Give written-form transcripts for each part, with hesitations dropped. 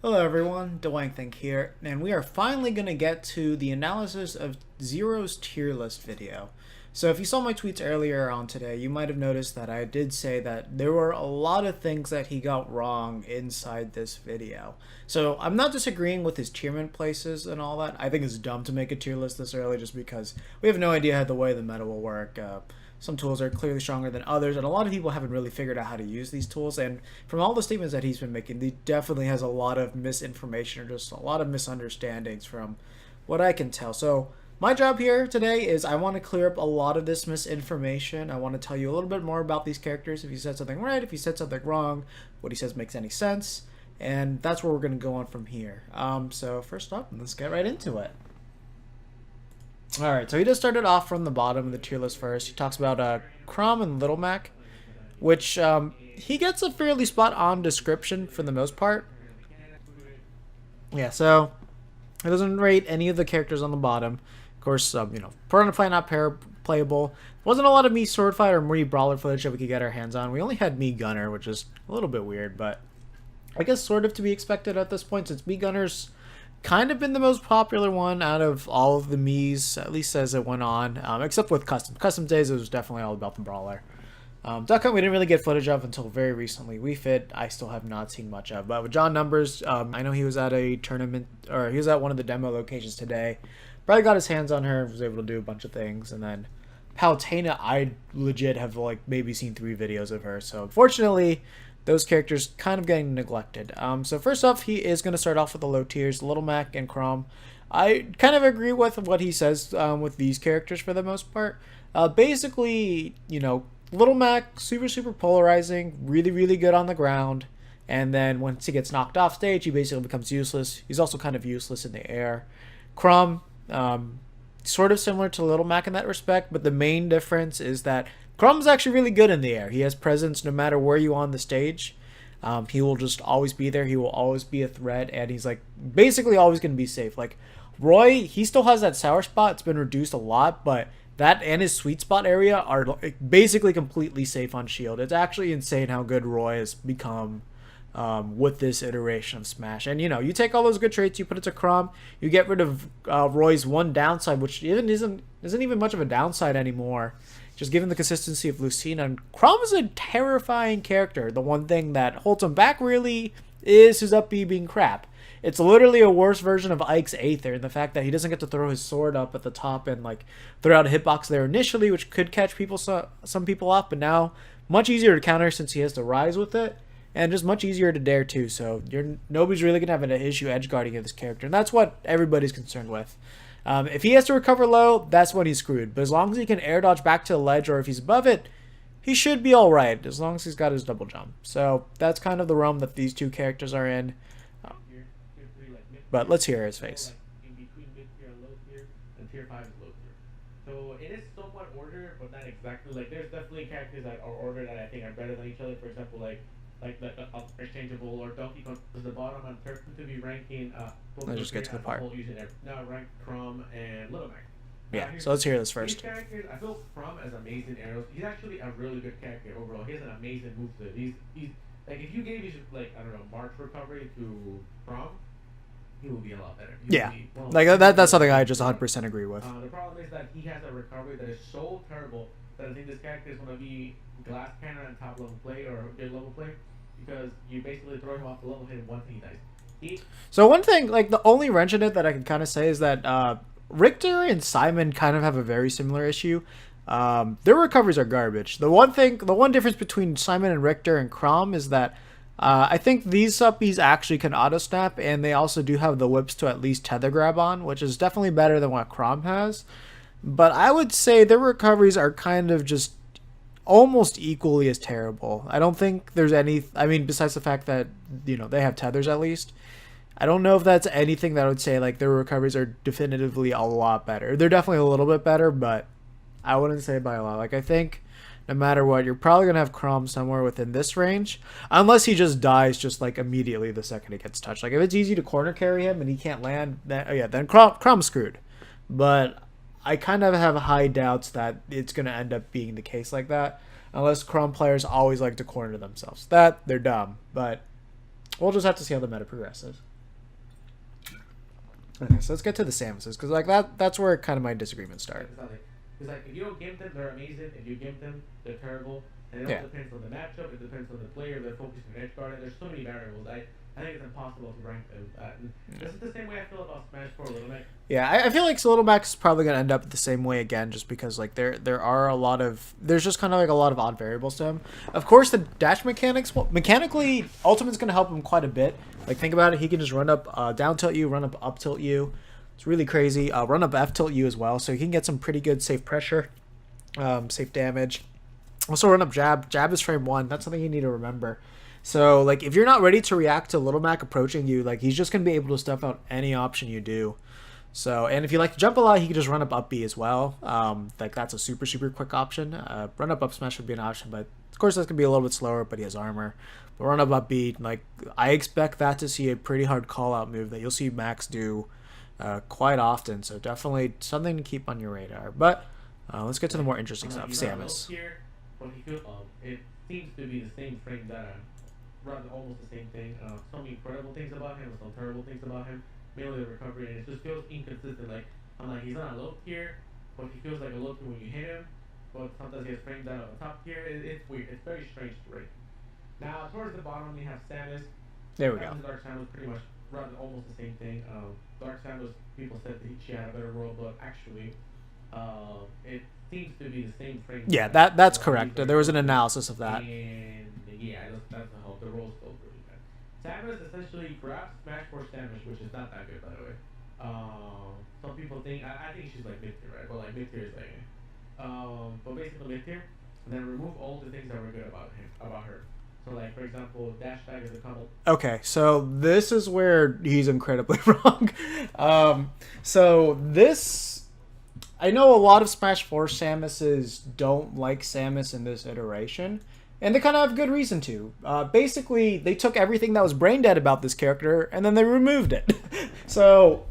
Hello everyone, Dawangthang here, and we are finally going to get to the analysis of Zero's tier list video. So if you saw my tweets earlier on today, you might have noticed that I did say that there were a lot of things that he got wrong inside this video. So I'm not disagreeing with his tierment places and all that. I think it's dumb to make a tier list this early just because we have no idea how the way the meta will work. Some tools are clearly stronger than others, and a lot of people haven't really figured out how to use these tools. And from all the statements that he's been making, he definitely has a lot of misinformation or just a lot of misunderstandings from what I can tell. So my job here today is I want to clear up a lot of this misinformation. I want to tell you a little bit more about these characters. If he said something right, if he said something wrong, what he says makes any sense. And that's where we're going to go on from here. So first up, let's get right into it. Alright, so he just started off from the bottom of the tier list first. He talks about Chrom and Little Mac, which he gets a fairly spot-on description for the most part. Yeah, so he doesn't rate any of the characters on the bottom. Of course, Piranha Plant not playable. Wasn't a lot of Mii Sword Fight or Mii Brawler footage that we could get our hands on. We only had Mii Gunner, which is a little bit weird, but I guess sort of to be expected at this point since Mii Gunner's kind of been the most popular one out of all of the Mii's, at least as it went on, except with Custom. Custom days, it was definitely all about the Brawler. Duck Hunt we didn't really get footage of until very recently. Wii Fit, I still have not seen much of. But with John Numbers, I know he was at a tournament, or he was at one of the demo locations today. Probably got his hands on her, was able to do a bunch of things. And then Palutena, I legit have like maybe seen 3 videos of her. So unfortunately, those characters kind of getting neglected. So first off, he is going to start off with the low tiers, Little Mac and Chrom. I kind of agree with what he says with these characters for the most part. Basically, Little Mac, super polarizing, really good on the ground. And then once he gets knocked off stage, he basically becomes useless. He's also kind of useless in the air. Chrom, sort of similar to Little Mac in that respect, but the main difference is that Chrom's actually really good in the air. He has presence no matter where you are on the stage. He will just always be there. He will always be a threat, and he's like basically always going to be safe. Like Roy, he still has that sour spot. It's been reduced a lot, but that and his sweet spot area are basically completely safe on shield. It's actually insane how good Roy has become with this iteration of Smash. And you take all those good traits, you put it to Chrom, you get rid of Roy's one downside, which isn't even much of a downside anymore. Just given the consistency of Lucina, and Chrom is a terrifying character. The one thing that holds him back really is his up B being crap. It's literally a worse version of Ike's Aether, and the fact that he doesn't get to throw his sword up at the top and like throw out a hitbox there initially, which could catch some people off, but now much easier to counter since he has to rise with it, and just much easier to dare too. So nobody's really gonna have an issue edge guarding of this character, and that's what everybody's concerned with. If he has to recover low, that's when he's screwed. But as long as he can air dodge back to the ledge, or if he's above it, he should be alright, as long as he's got his double jump. So that's kind of the realm that these two characters are in. But let's hear his face. In between mid tier and low tier, and tier 5 is low tier. So it is somewhat ordered, but not exactly. Like there's definitely characters that are ordered that I think are better than each other. For example, like the exchangeable or Donkey Kong is the bottom and Turpin to be ranking. Let's just get to the part. Now rank Chrom and Little Mac. Yeah, so let's hear this first. These characters, I feel Chrom has amazing arrows. He's actually a really good character overall. He has an amazing moveset. He's like if you gave his like I don't know March recovery to Chrom, he will be a lot better. Yeah, like that's something I just 100% agree with. The problem is that he has a recovery that is so terrible that I think this character is going to be glass cannon and top level play or mid level play because you basically throw him off the level, hit him once and he dies. So one thing, like the only wrench in it that I can kind of say is that Richter and Simon kind of have a very similar issue. Their recoveries are garbage. The one difference between Simon and Richter and Chrom is that I think these suppies actually can auto snap, and they also do have the whips to at least tether grab on, which is definitely better than what Chrom has. But I would say their recoveries are kind of just almost equally as terrible. I don't think there's any. I mean, besides the fact that they have tethers at least. I don't know if that's anything that I would say like their recoveries are definitively a lot better. They're definitely a little bit better, but I wouldn't say by a lot. Like I think no matter what, you're probably gonna have Chrom somewhere within this range, unless he just dies just like immediately the second he gets touched. Like if it's easy to corner carry him and he can't land, then Chrom's screwed. But I kind of have high doubts that it's gonna end up being the case like that, unless Chrom players always like to corner themselves. That they're dumb, but we'll just have to see how the meta progresses. Okay, so let's get to the Samuses, because like that's where kind of my disagreements start. It's like if you don't gimp them, they're amazing. If you gimp them, they're terrible. And it all depends on the matchup. It depends on the player. They're focusing on edge guard. There's so many variables. I think it's impossible to rank them. This is the same way I feel about Smash 4 Little Mac. Yeah, I feel like Little Mac is probably gonna end up the same way again, just because like there are a lot of there's just kind of like a lot of odd variables to him. Of course, the dash mechanics, well, mechanically, Ultimate's gonna help him quite a bit. Like think about it, he can just run up down tilt you, run up tilt you. It's really crazy. Run up F tilt you as well, so he can get some pretty good safe pressure, safe damage. Also run up jab. Jab is frame 1. That's something you need to remember. So like if you're not ready to react to Little Mac approaching you, like he's just gonna be able to stuff out any option you do. So, and if you like to jump a lot, he can just run up B as well. Like that's a super quick option. Run up smash would be an option, but of course that's gonna be a little bit slower. But he has armor. But run up B, like I expect that to see a pretty hard call out move that you'll see Max do quite often. So definitely something to keep on your radar. But let's get to the more interesting stuff. Samus. Here, but he could, it seems to be the same frame data. Run almost the same thing. Some incredible things about him, some terrible things about him. Mainly the recovery, and it just feels inconsistent. Like I'm like he's on a low tier, but he feels like a low tier when you hit him. But sometimes he has frame down on the top tier. It's weird. It's very strange to rate. Now towards the bottom we have Samus. There we go. Dark Samus pretty much run almost the same thing. Dark Samus, people said that she had a better role, but actually, it seems to be the same frame. Yeah, that's correct. There was an analysis of that. And yeah, that's the whole. The role's still really bad. Samus essentially grabs Smash 4 Samus, which is not that good, by the way. Some people think I think she's like mid tier, right? But like mid tier is like, but basically mid tier, and then remove all the things that were good about her. So like for example, dash tag is a couple. Okay, so this is where he's incredibly wrong. So this, I know a lot of Smash 4 Samuses don't like Samus in this iteration. And they kind of have good reason to. Basically, they took everything that was brain dead about this character, and then they removed it. So,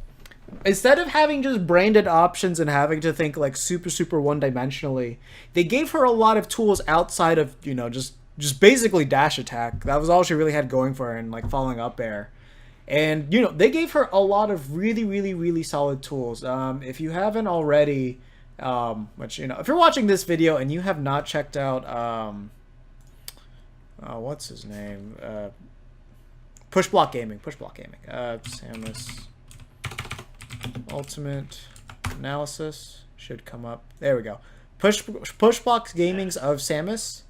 instead of having just brain dead options and having to think like super one-dimensionally, they gave her a lot of tools outside of, you know, just basically dash attack. That was all she really had going for her, and like following up air. And, you know, they gave her a lot of really solid tools. If you haven't already, which, you know, if you're watching this video and you have not checked out... what's his name? Push Block Gaming. Samus Ultimate Analysis should come up. There we go. Push Block Gaming's of Samus.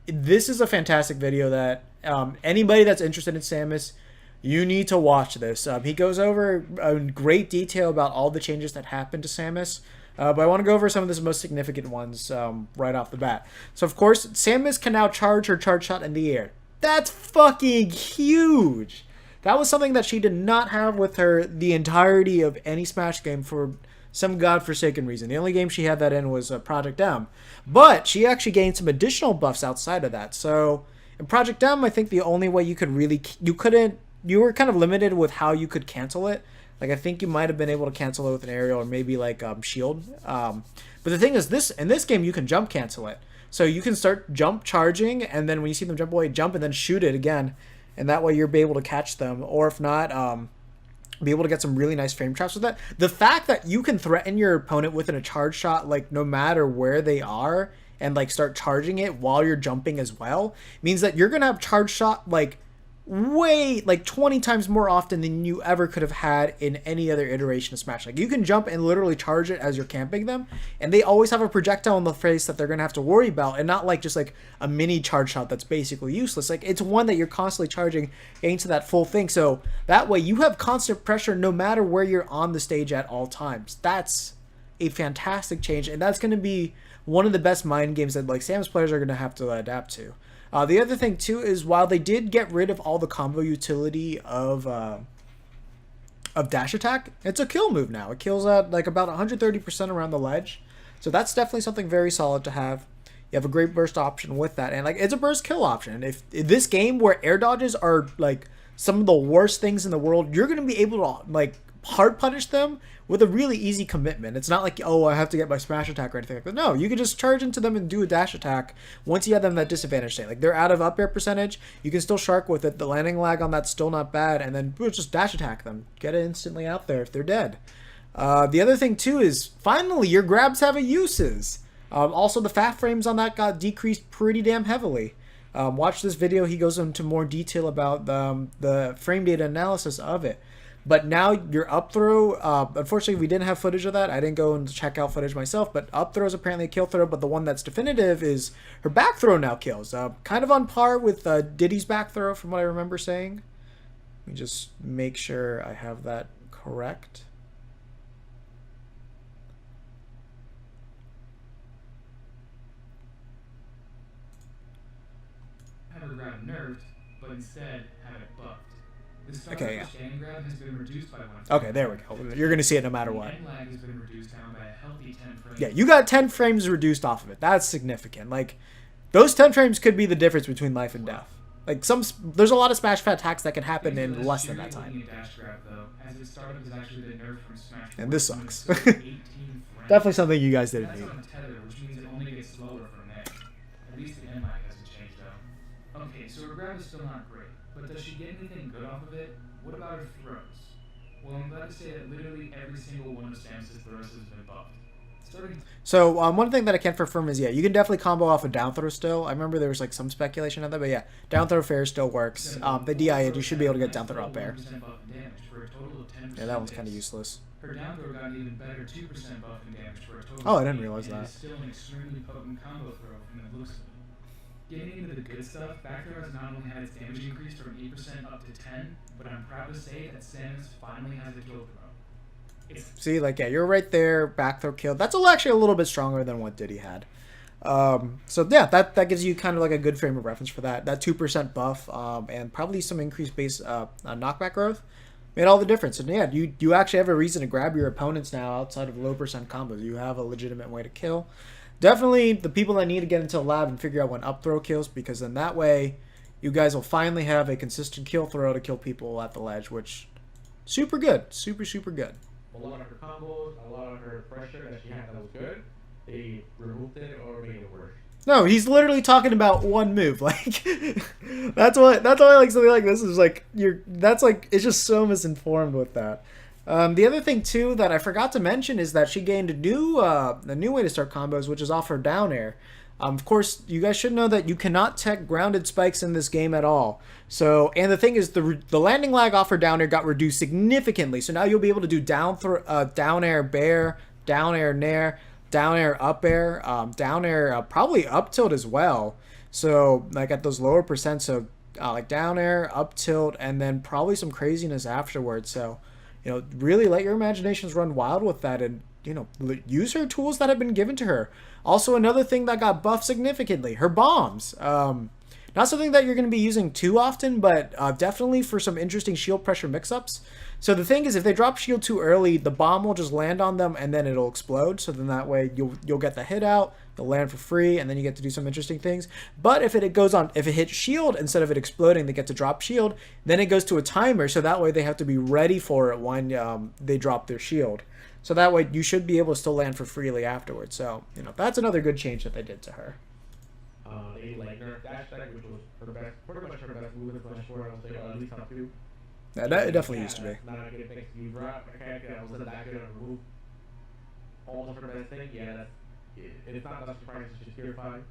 This is a fantastic video that anybody that's interested in Samus, you need to watch this. He goes over in great detail about all the changes that happened to Samus. But I want to go over some of the most significant ones right off the bat. So, of course, Samus can now charge her charge shot in the air. That's fucking huge. That was something that she did not have with her the entirety of any Smash game for some godforsaken reason. The only game she had that in was Project M. But she actually gained some additional buffs outside of that. So, in Project M, I think the only way you could really... You were kind of limited with how you could cancel it. Like, I think you might have been able to cancel it with an aerial or maybe, like, shield. But the thing is, in this game, you can jump cancel it. So you can start jump charging, and then when you see them jump away, jump and then shoot it again. And that way you'll be able to catch them. Or if not, be able to get some really nice frame traps with that. The fact that you can threaten your opponent with a charge shot, like, no matter where they are, and, like, start charging it while you're jumping as well, means that you're going to have charge shot, like... way like 20 times more often than you ever could have had in any other iteration of Smash. Like you can jump and literally charge it as you're camping them, and they always have a projectile in the face that they're gonna have to worry about, and not like just like a mini charge shot that's basically useless. Like it's one that you're constantly charging into that full thing, so that way you have constant pressure no matter where you're on the stage at all times. That's a fantastic change, and that's gonna be one of the best mind games that like Samus players are gonna have to adapt to. The other thing, too, is while they did get rid of all the combo utility of dash attack, it's a kill move now. It kills at like about 130% around the ledge. So that's definitely something very solid to have. You have a great burst option with that. And like it's a burst kill option. If this game where air dodges are like some of the worst things in the world, you're going to be able to like hard punish them with a really easy commitment. It's not like, oh, I have to get my smash attack or anything like that. No, you can just charge into them and do a dash attack once you have them at disadvantage state. Like, they're out of up air percentage, you can still shark with it. The landing lag on that's still not bad, and then just dash attack them. Get it instantly out there if they're dead. The other thing, too, is finally your grabs have a uses. Also, the fat frames on that got decreased pretty damn heavily. Watch this video. He goes into more detail about the frame data analysis of it. But now your up throw, unfortunately we didn't have footage of that. I didn't go and check out footage myself, but up throw is apparently a kill throw, but the one that's definitive is her back throw now kills. Kind of on par with Diddy's back throw from what I remember saying. Let me just make sure I have that correct. Have her grab nerfed, but instead have it buffed. Okay, yeah. Grab has been reduced by 1 Okay, there we go. You're going to see it no matter what. Lag has been reduced down by a healthy 10 frames. Yeah, you got 10 frames reduced off of it. That's significant. Like, those 10 frames could be the difference between life and death. Like, there's a lot of smash fat attacks that can happen in less than that time. And this sucks. Definitely something you guys didn't need. Which means it only gets slower from there. At least the end lag hasn't changed though. Okay, so her grab is still not great. But does she get anything good off of it? What about her throws? Well, I'm glad to say that literally every single one of Samus' throws has been buffed. So one thing that I can confirm is, yeah, you can definitely combo off a down throw still. I remember there was like some speculation of that, but yeah, down throw fair still works. The DI, you should be able to get down throw up air. Yeah, that one's kind of useless. Her down throw got an even better 2% buff and damage for a total. Oh, I didn't realize that. It's still an extremely potent combo throw from the looks of it. Getting into the good stuff, back throw has not only had its damage increased from 8% up to 10, but I'm proud to say that Samus finally has a kill throw. See, like, yeah, you're right there, back throw kill. That's actually a little bit stronger than what Diddy had. So yeah, that gives you kind of like a good frame of reference for that. That 2% buff and probably some increased base knockback growth made all the difference. And yeah, you actually have a reason to grab your opponents now outside of low percent combos. You have a legitimate way to kill. Definitely the people that need to get into the lab and figure out when up throw kills, because then that way you guys will finally have a consistent kill throw to kill people at the ledge, which super good. Super good. A lot of her combos, a lot of her pressure that she had that was good, they removed it or made it worse. No, he's literally talking about one move. Like that's why like something like this is like it's just so misinformed with that. The other thing too that I forgot to mention is that she gained a new way to start combos, which is off her down air. Of course, you guys should know that you cannot tech grounded spikes in this game at all. So, and the thing is, the landing lag off her down air got reduced significantly. So now you'll be able to do down air bair, down air nair, down air up air, down air probably up tilt as well. So like at those lower percents of like down air, up tilt, and then probably some craziness afterwards. So, you know, really let your imaginations run wild with that, and you know, use her tools that have been given to her. Also, another thing that got buffed significantly, her bombs. Not something that you're going to be using too often, but definitely for some interesting shield pressure mix-ups. So the thing is, if they drop shield too early, the bomb will just land on them and then it'll explode. So then that way you'll get the hit out, they'll land for free, and then you get to do some interesting things. But if it hits shield instead of it exploding, they get to drop shield. Then it goes to a timer, so that way they have to be ready for it when they drop their shield. So that way you should be able to still land for freely afterwards. So, you know, that's another good change that they did to her. They like nerfed dash attack, which was her best, pretty much her best move in Flash 4, I would say, or at least top 2. Yeah, that definitely used to be. Not a good thing. You drop a character that wasn't that good on remove. Almost her best thing, yeah, it's not that surprising, it's just tier 5.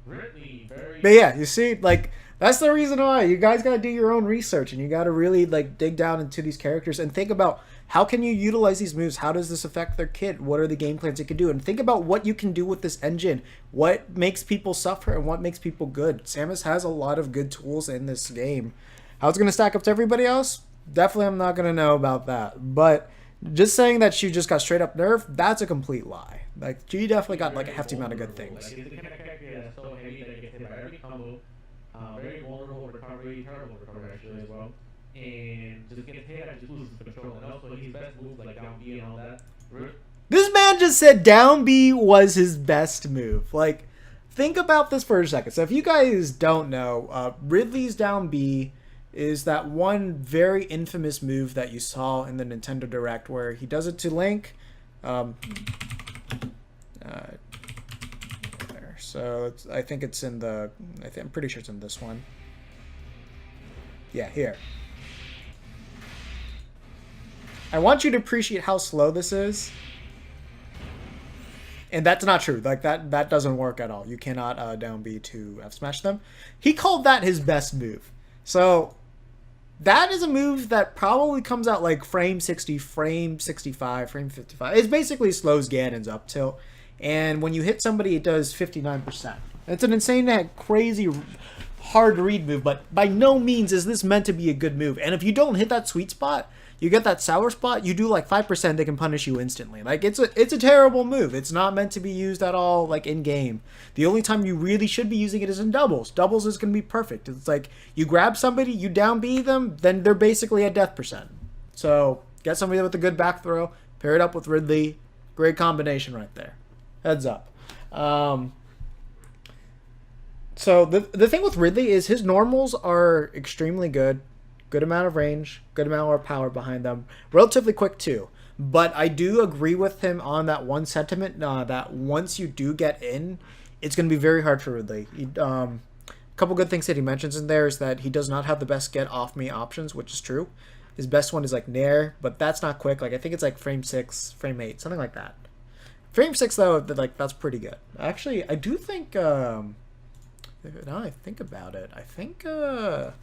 Ridley, very... But yeah, you see, like, that's the reason why you guys gotta do your own research, and you gotta really, like, dig down into these characters and think about how can you utilize these moves? How does this affect their kit? What are the game plans you can do? And think about what you can do with this engine. What makes people suffer and what makes people good? Samus has a lot of good tools in this game. How it's going to stack up to everybody else? Definitely I'm not going to know about that. But just saying that she just got straight up nerfed, that's a complete lie. Like, she definitely got like a hefty amount of good things. Like, it's the kind of character that's so heavy that it gets hit by every combo. Very vulnerable recovery, terrible recovery actually as well. And just gets hit and just loses control. And also his best moves like down B and all that. This man just said down B was his best move. Like, think about this for a second. So if you guys don't know, Ridley's down B is that one very infamous move that you saw in the Nintendo Direct where he does it to Link. So I think it's in the... I'm pretty sure it's in this one. Yeah, here. I want you to appreciate how slow this is. And that's not true. Like, that doesn't work at all. You cannot down B to F smash them. He called that his best move. So, that is a move that probably comes out like frame 60, frame 65, frame 55. It basically slows Ganon's up tilt. And when you hit somebody, it does 59%. It's an insane, crazy, hard to read move, but by no means is this meant to be a good move. And if you don't hit that sweet spot, you get that sour spot, you do like 5%, they can punish you instantly. Like, it's a terrible move. It's not meant to be used at all, like, in-game. The only time you really should be using it is in doubles. Doubles is going to be perfect. It's like, you grab somebody, you down B them, then they're basically at death percent. So, get somebody with a good back throw, pair it up with Ridley. Great combination right there. Heads up. So, the thing with Ridley is his normals are extremely good. Good amount of range, good amount of power behind them. Relatively quick too. But I do agree with him on that one sentiment that once you do get in, it's going to be very hard for Ridley. A couple good things that he mentions in there is that he does not have the best get off me options, which is true. His best one is like Nair, but that's not quick. Like, I think it's like frame 6, frame 8, something like that. Frame 6 though, like, that's pretty good. Actually, I do think now I think about it, I think a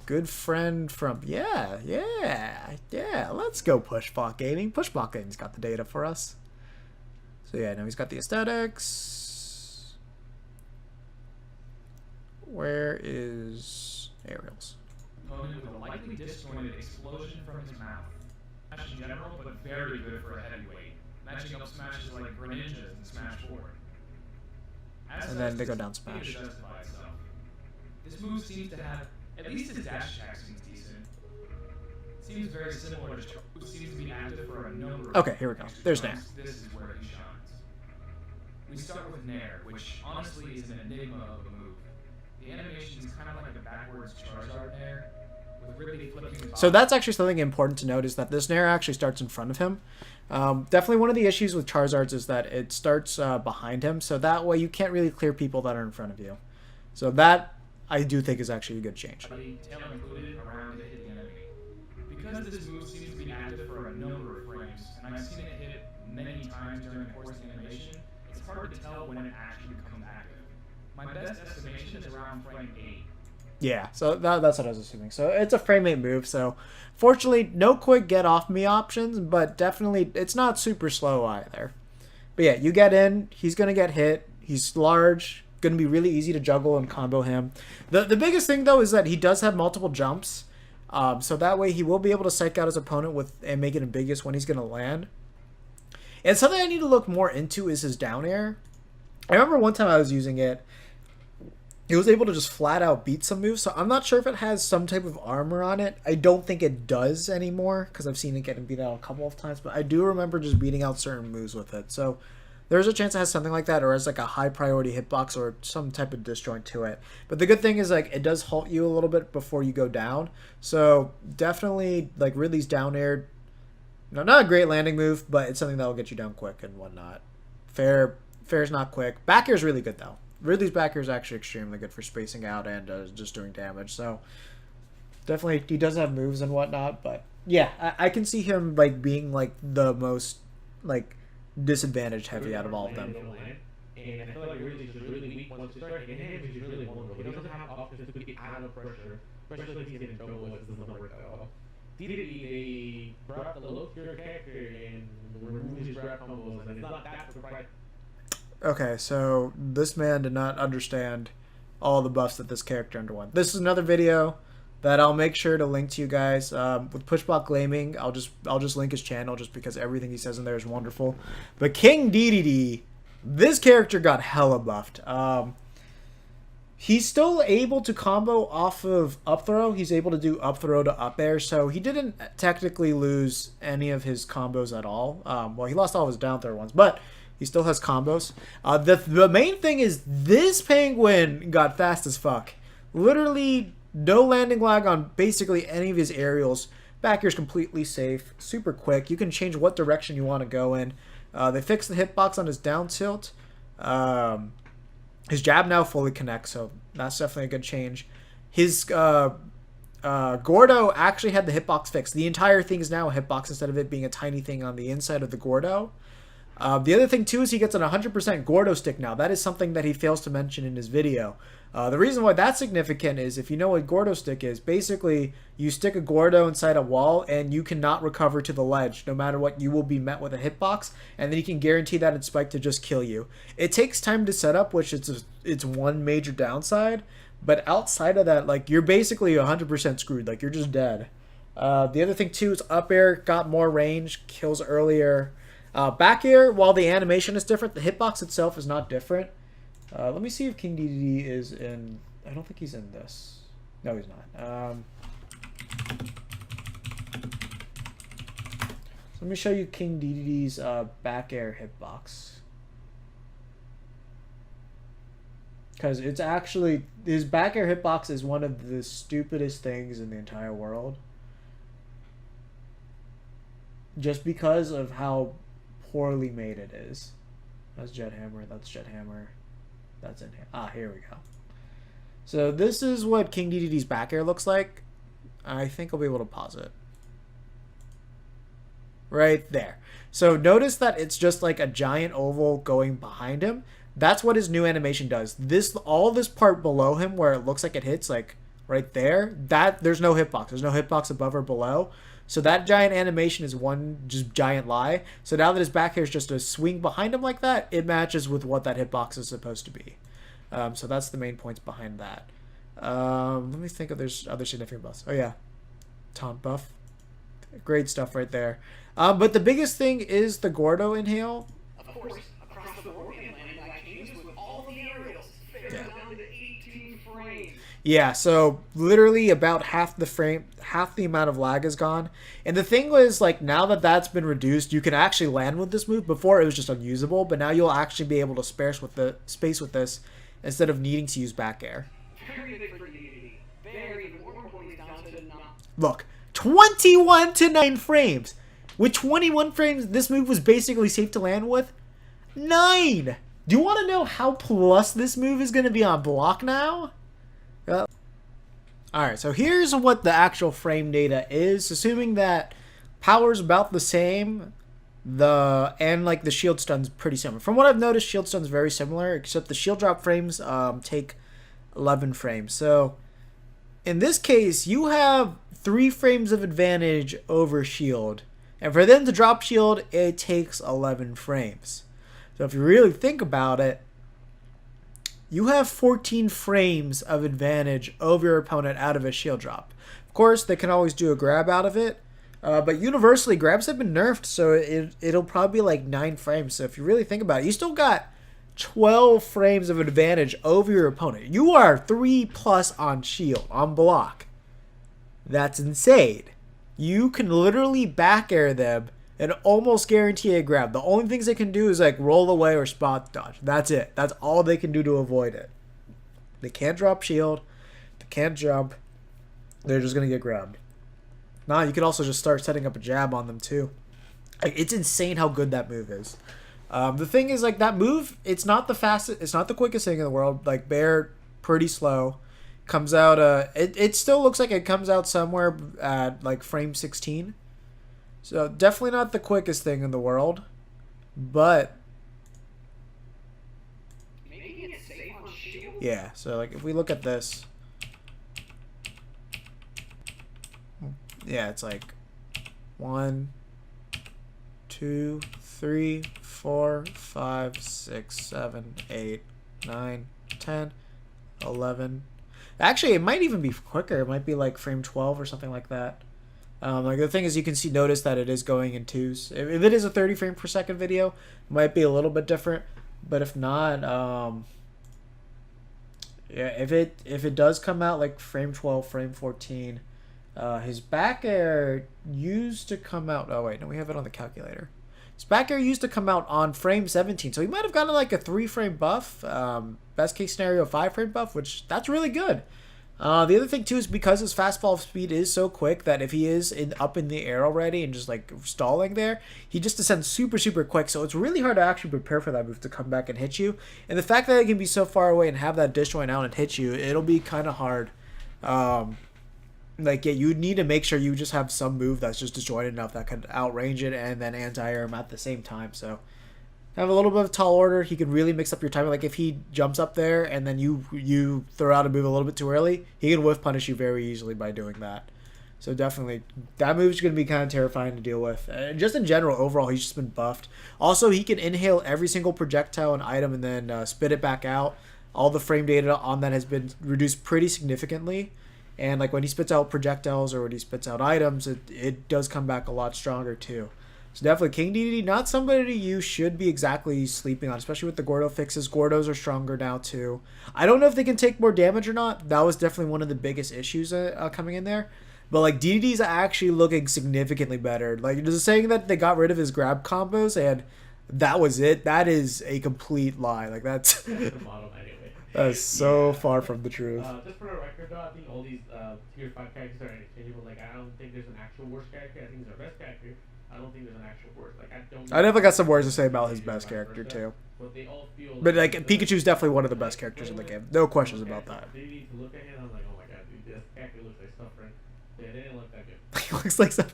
good friend from yeah, let's go Pushbot Gaming. Pushbot Gaming's got the data for us. So yeah, now he's got the aesthetics. Where is Aerials? Opponent with a likely disjointed explosion from his mouth. Smash in general, but very good for a heavyweight. Matching up smashes like Greninjas and Smash Forward. And then they go down smash. This move seems to have, at least his dash attack seems decent. Seems very similar to who seems to be active for a number of... Okay, here we go. There's Nair. This is where he shines. We start with Nair, which honestly is an enigma of a move. The animation is kind of like a backwards Charizard Nair, with Ridley flipping the So that's actually something important to note, is that this Nair actually starts in front of him. Definitely one of the issues with Charizards is that it starts behind him, so that way you can't really clear people that are in front of you. So that, I do think, is actually a good change. Tail included around to hit the enemy. Because this move seems to be active for a number of frames, and I've seen it hit many times during the course of the animation, it's hard to tell when it actually becomes active. My best estimation is around frame 8. Yeah, so that's what I was assuming. So it's a frame 8 move, so fortunately no quick get off me options, but definitely it's not super slow either. But yeah, you get in, he's going to get hit, he's large, going to be really easy to juggle and combo him. The biggest thing though is that he does have multiple jumps, so that way he will be able to psych out his opponent with and make it ambiguous when he's going to land. And something I need to look more into is his down air. I remember one time I was using it, he was able to just flat out beat some moves, so I'm not sure if it has some type of armor on it. I don't think it does anymore, because I've seen it getting beat out a couple of times, but I do remember just beating out certain moves with it. So there's a chance it has something like that, or has like a high priority hitbox or some type of disjoint to it. But the good thing is, like, it does halt you a little bit before you go down. So definitely, like, Ridley's down air, not a great landing move, but it's something that will get you down quick and whatnot. Fair's not quick. Back air's really good though. Ridley's back air is actually extremely good for spacing out and just doing damage. So definitely he does have moves and whatnot, but yeah, I can see him like being like the most like disadvantaged heavy out of all of them. And I feel like Ridley's just really weak once you start hitting him. He's really vulnerable. He doesn't have options to get out of pressure, especially if he's getting in trouble with this doesn't work at all. Dedede, they brought the low tier character and removed his grab combos, and it's not that surprising. Okay, so this man did not understand all the buffs that this character underwent. This is another video that I'll make sure to link to you guys. With Pushbot Gaming, I'll just link his channel just because everything he says in there is wonderful. But King Dedede, this character got hella buffed. He's still able to combo off of up throw. He's able to do up throw to up air, so he didn't technically lose any of his combos at all. Well, he lost all of his down throw ones, but he still has combos. The main thing is this penguin got fast as fuck. Literally no landing lag on basically any of his aerials. Back air's completely safe, super quick. You can change what direction you want to go in. They fixed the hitbox on his down tilt. His jab now fully connects, so that's definitely a good change. His Gordo actually had the hitbox fixed. The entire thing is now a hitbox instead of it being a tiny thing on the inside of the Gordo. The other thing too is he gets an 100% Gordo stick now. That is something that he fails to mention in his video. The reason why that's significant is if you know what Gordo stick is, basically you stick a Gordo inside a wall and you cannot recover to the ledge. No matter what, you will be met with a hitbox, and then you can guarantee that it's spiked to just kill you. It takes time to set up, which it's one major downside. But outside of that, like, you're basically 100% screwed. Like, you're just dead. The other thing too is up air got more range, kills earlier. Back air, while the animation is different, the hitbox itself is not different. Let me see if King Dedede is in... I don't think he's in this. No, he's not. So let me show you King Dedede's back air hitbox. Because it's actually... His back air hitbox is one of the stupidest things in the entire world. Just because of how poorly made it is. That's Jet Hammer, that's Jet Hammer. That's in here. Ah, here we go. So this is what King Dedede's back air looks like. I think I'll be able to pause it. Right there. So notice that it's just like a giant oval going behind him. That's what his new animation does. All this part below him where it looks like it hits, like right there, there's no hitbox. There's no hitbox above or below. So that giant animation is one just giant lie. So now that his back hair is just a swing behind him like that, it matches with what that hitbox is supposed to be. So that's the main points behind that. Let me think if there's other significant buffs. Oh yeah, taunt buff. Great stuff right there. But the biggest thing is the Gordo inhale. Of course, across the board, landing like changes with all the aerials. Fair down to 18 frames. Yeah, so literally about half the amount of lag is gone. And the thing was, like, now that that's been reduced, you can actually land with this move. Before it was just unusable, but now you'll actually be able to space with this instead of needing to use back air. Very big for Dedede. Very more importantly down to not. Look, 21 to 9 frames. With 21 frames, this move was basically safe to land with. 9! Do you want to know how plus this move is going to be on block now? Alright, so here's what the actual frame data is. Assuming that power's about the same, and like the shield stun's pretty similar. From what I've noticed, shield stun's very similar, except the shield drop frames take 11 frames. So in this case, you have 3 frames of advantage over shield. And for them to drop shield, it takes 11 frames. So if you really think about it, you have 14 frames of advantage over your opponent out of a shield drop. Of course, they can always do a grab out of it. But universally, grabs have been nerfed, so it'll probably be like 9 frames. So if you really think about it, you still got 12 frames of advantage over your opponent. You are 3+ on shield, on block. That's insane. You can literally back air them and almost guarantee a grab. The only things they can do is like roll away or spot dodge. That's it. That's all they can do to avoid it. They can't drop shield. They can't jump. They're just going to get grabbed. Nah, you could also just start setting up a jab on them too. It's insane how good that move is. The thing is, like, that move, it's not the fastest, it's not the quickest thing in the world. Like, Bear, pretty slow. Comes out, it still looks like it comes out somewhere at like frame 16. So definitely not the quickest thing in the world, but Maybe it's safe on shield. yeah. So like if we look at this, yeah, it's like 1, 2, 3, 4, 5, 6, 7, 8, 9, 10, 11. Actually, it might even be quicker. It might be like frame 12 or something like that. Like the thing is, you can notice that it is going in 2s. If it is a 30 frame per second video, it might be a little bit different. But if not, yeah, if it does come out like frame 12, frame 14, his back air used to come out. Oh wait, no, we have it on the calculator. His back air used to come out on frame 17, so he might have gotten like a 3 frame buff. Best case scenario, 5 frame buff, which that's really good. The other thing too is because his fastball speed is so quick that if he is up in the air already and just like stalling there, he just descends super quick. So it's really hard to actually prepare for that move to come back and hit you. And the fact that it can be so far away and have that disjoint out and hit you, it'll be kind of hard. Like, yeah, you need to make sure you just have some move that's just disjointed enough that can outrange it and then anti-air him at the same time. So have a little bit of tall order. He can really mix up your timing. Like if he jumps up there and then you throw out a move a little bit too early, he can whiff punish you very easily by doing that. So definitely, that move's going to be kind of terrifying to deal with. And just in general, overall, he's just been buffed. Also, he can inhale every single projectile and item and then spit it back out. All the frame data on that has been reduced pretty significantly. And like when he spits out projectiles or when he spits out items, it does come back a lot stronger too. So definitely King Dedede, not somebody you should be exactly sleeping on, especially with the Gordo fixes. Gordos are stronger now too. I don't know if they can take more damage or not. That was definitely one of the biggest issues coming in there. But like Dedede's actually looking significantly better. Like just saying that they got rid of his grab combos and that was it. That is a complete lie. Like that's the bottom anyway. that is so far from the truth. Just for the record, though, I think all these tier 5 characters are interchangeable. Like, I don't think there's an actual worst character. I think there's a best character. I don't think there's an actual worst. Like, I definitely got some words to say about his best character too. But they all feel. But like Pikachu's definitely one of the best characters in the game. No questions about that. They need to look at him. I'm like, oh my god, dude, this character looks like suffering. Yeah, they didn't look that good. He looks like some.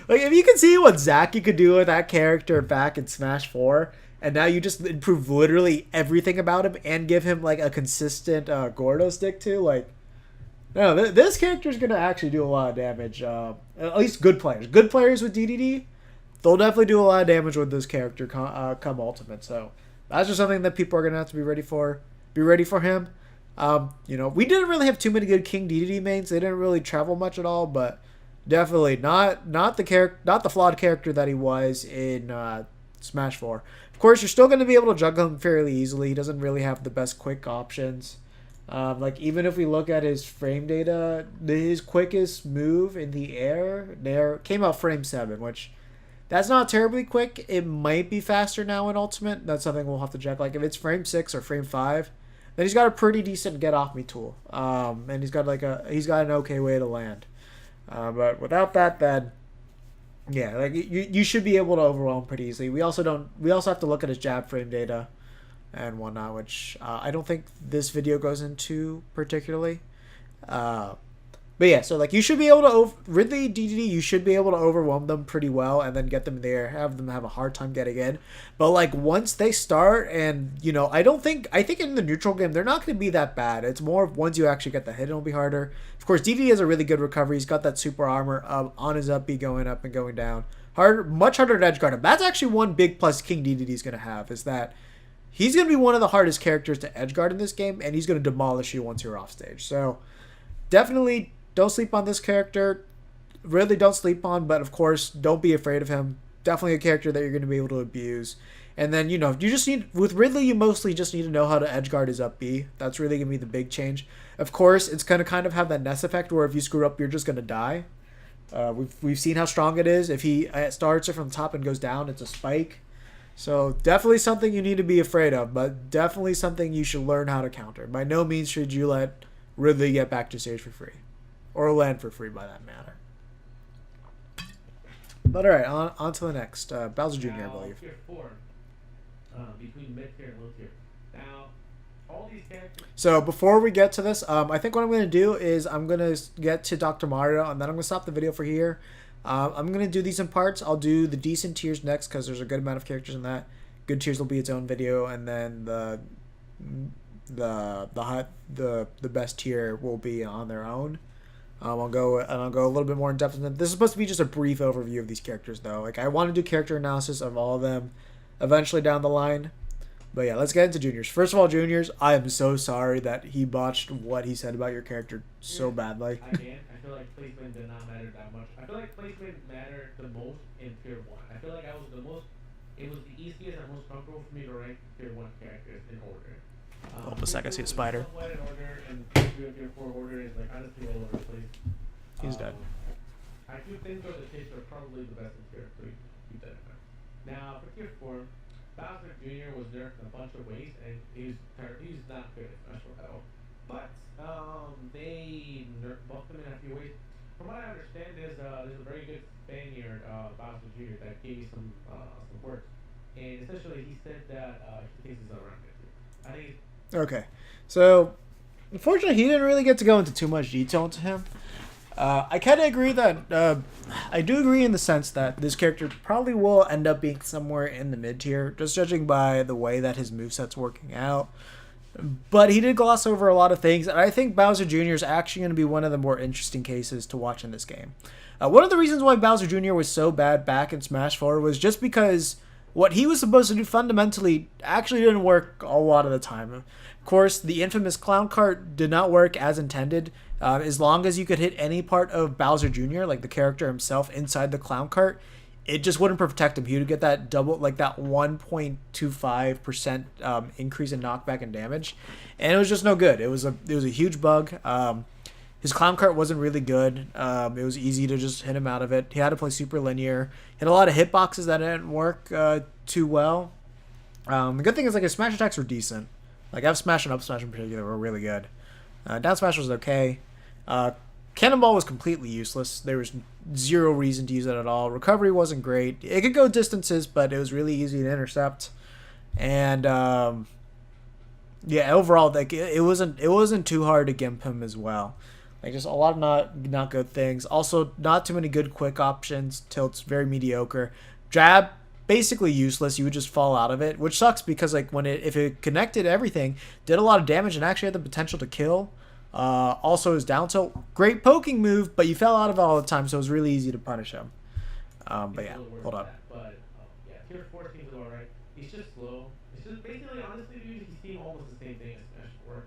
Like if you can see what Zaki could do with that character back in Smash 4, and now you just improve literally everything about him and give him like a consistent Gordo stick too. Like, no, this character is gonna actually do a lot of damage. At least good players. Good players with DDD, they'll definitely do a lot of damage with this character come Ultimate. So that's just something that people are gonna have to be ready for. Be ready for him. You know, we didn't really have too many good King Dedede mains. They didn't really travel much at all, but definitely not the flawed character that he was in Smash 4. Of course, you're still going to be able to juggle him fairly easily. He doesn't really have the best quick options. Like even if we look at his frame data, his quickest move in the air came out frame 7, which that's not terribly quick. It might be faster now in Ultimate. That's something we'll have to check. Like if it's frame 6 or frame 5, then he's got a pretty decent get off me tool. And he's got an okay way to land. But without that, then yeah, like you should be able to overwhelm pretty easily. We also have to look at his jab frame data and whatnot, which I don't think this video goes into particularly. But yeah, so like you should be able to Ridley DDD, you should be able to overwhelm them pretty well and then get them in the air, have them have a hard time getting in. But like once they start, and you know, I think in the neutral game they're not going to be that bad. It's more once you actually get the hit, it'll be harder. Of course, DDD has a really good recovery. He's got that super armor on his up B going up and going down. Much harder to edge guard him. That's actually one big plus King DDD is going to have, is that he's going to be one of the hardest characters to edge guard in this game, and he's going to demolish you once you're off stage. So definitely don't sleep on this character. Really don't sleep on, but of course, don't be afraid of him. Definitely a character that you're going to be able to abuse. And then, you know, you just need, with Ridley, you mostly just need to know how to edge guard his up B. That's really going to be the big change. Of course, it's going to kind of have that Ness effect where if you screw up, you're just going to die. We've seen how strong it is. If he starts it from the top and goes down, it's a spike. So definitely something you need to be afraid of, but definitely something you should learn how to counter. By no means should you let Ridley get back to stage for free. Or land for free, by that matter. But alright, on to the next. Bowser Jr., I believe. Tier 4, between mid tier and low tier. Now, all these characters... So, before we get to this, I think what I'm going to do is I'm going to get to Dr. Mario, and then I'm going to stop the video for here. I'm going to do these in parts. I'll do the decent tiers next, because there's a good amount of characters in that. Good tiers will be its own video, and then the best tier will be on their own. I'll go a little bit more in depth. This is supposed to be just a brief overview of these characters, though. Like I want to do character analysis of all of them eventually down the line. But yeah, let's get into juniors. First of all, juniors, I am so sorry that he botched what he said about your character so badly. Again, I feel like placement did not matter that much. I feel like placement mattered the most in tier 1. I feel like it was the easiest and most comfortable for me to rank tier 1 characters in order. Hold up a sec, I see a spider. Somewhat in order, and tier 4 order is like honestly all over the place. He's dead. I do think though the Taste are probably the best in tier 3. Keep that in mind. Now for tier 4, Bowser Jr. was nerfed in a bunch of ways, and he's not good at Smash 4 at all. but they buffed him in a few ways. From what I understand, there's a very good Spaniard, Bowser Jr. that gave me some words, and essentially he said that he thinks he's around it. I think he's Okay, so unfortunately he didn't really get to go into too much detail into him. I kind of agree that I do agree in the sense that this character probably will end up being somewhere in the mid tier, just judging by the way that his moveset's working out. But he did gloss over a lot of things, and I think Bowser Jr. is actually going to be one of the more interesting cases to watch in this game. One of the reasons why Bowser Jr. was so bad back in Smash 4 was just because what he was supposed to do fundamentally actually didn't work a lot of the time. Of course, the infamous clown cart did not work as intended. As long as you could hit any part of Bowser Jr., like the character himself, inside the clown cart, it just wouldn't protect him. He would get that double, like that 1.25% increase in knockback and damage, and it was just no good. It was a huge bug. His clown cart wasn't really good. It was easy to just hit him out of it. He had to play super linear. He had a lot of hitboxes that didn't work too well. The good thing is like his smash attacks were decent. Like F smash and up smash in particular were really good. Down smash was okay. Cannonball was completely useless. There was zero reason to use it at all. Recovery wasn't great. It could go distances, but it was really easy to intercept. And yeah, overall, like it wasn't too hard to gimp him as well. Like just a lot of not good things. Also, not too many good quick options. Tilt's very mediocre. Jab basically useless. You would just fall out of it, which sucks because like if it connected everything, did a lot of damage and actually had the potential to kill. Also his down tilt, great poking move, but you fell out of it all the time, so it was really easy to punish him. But yeah, hold up. But yeah, tier 4 seems alright. He's just slow. It's just basically, honestly, dude, he seemed almost the same thing as Smash 4.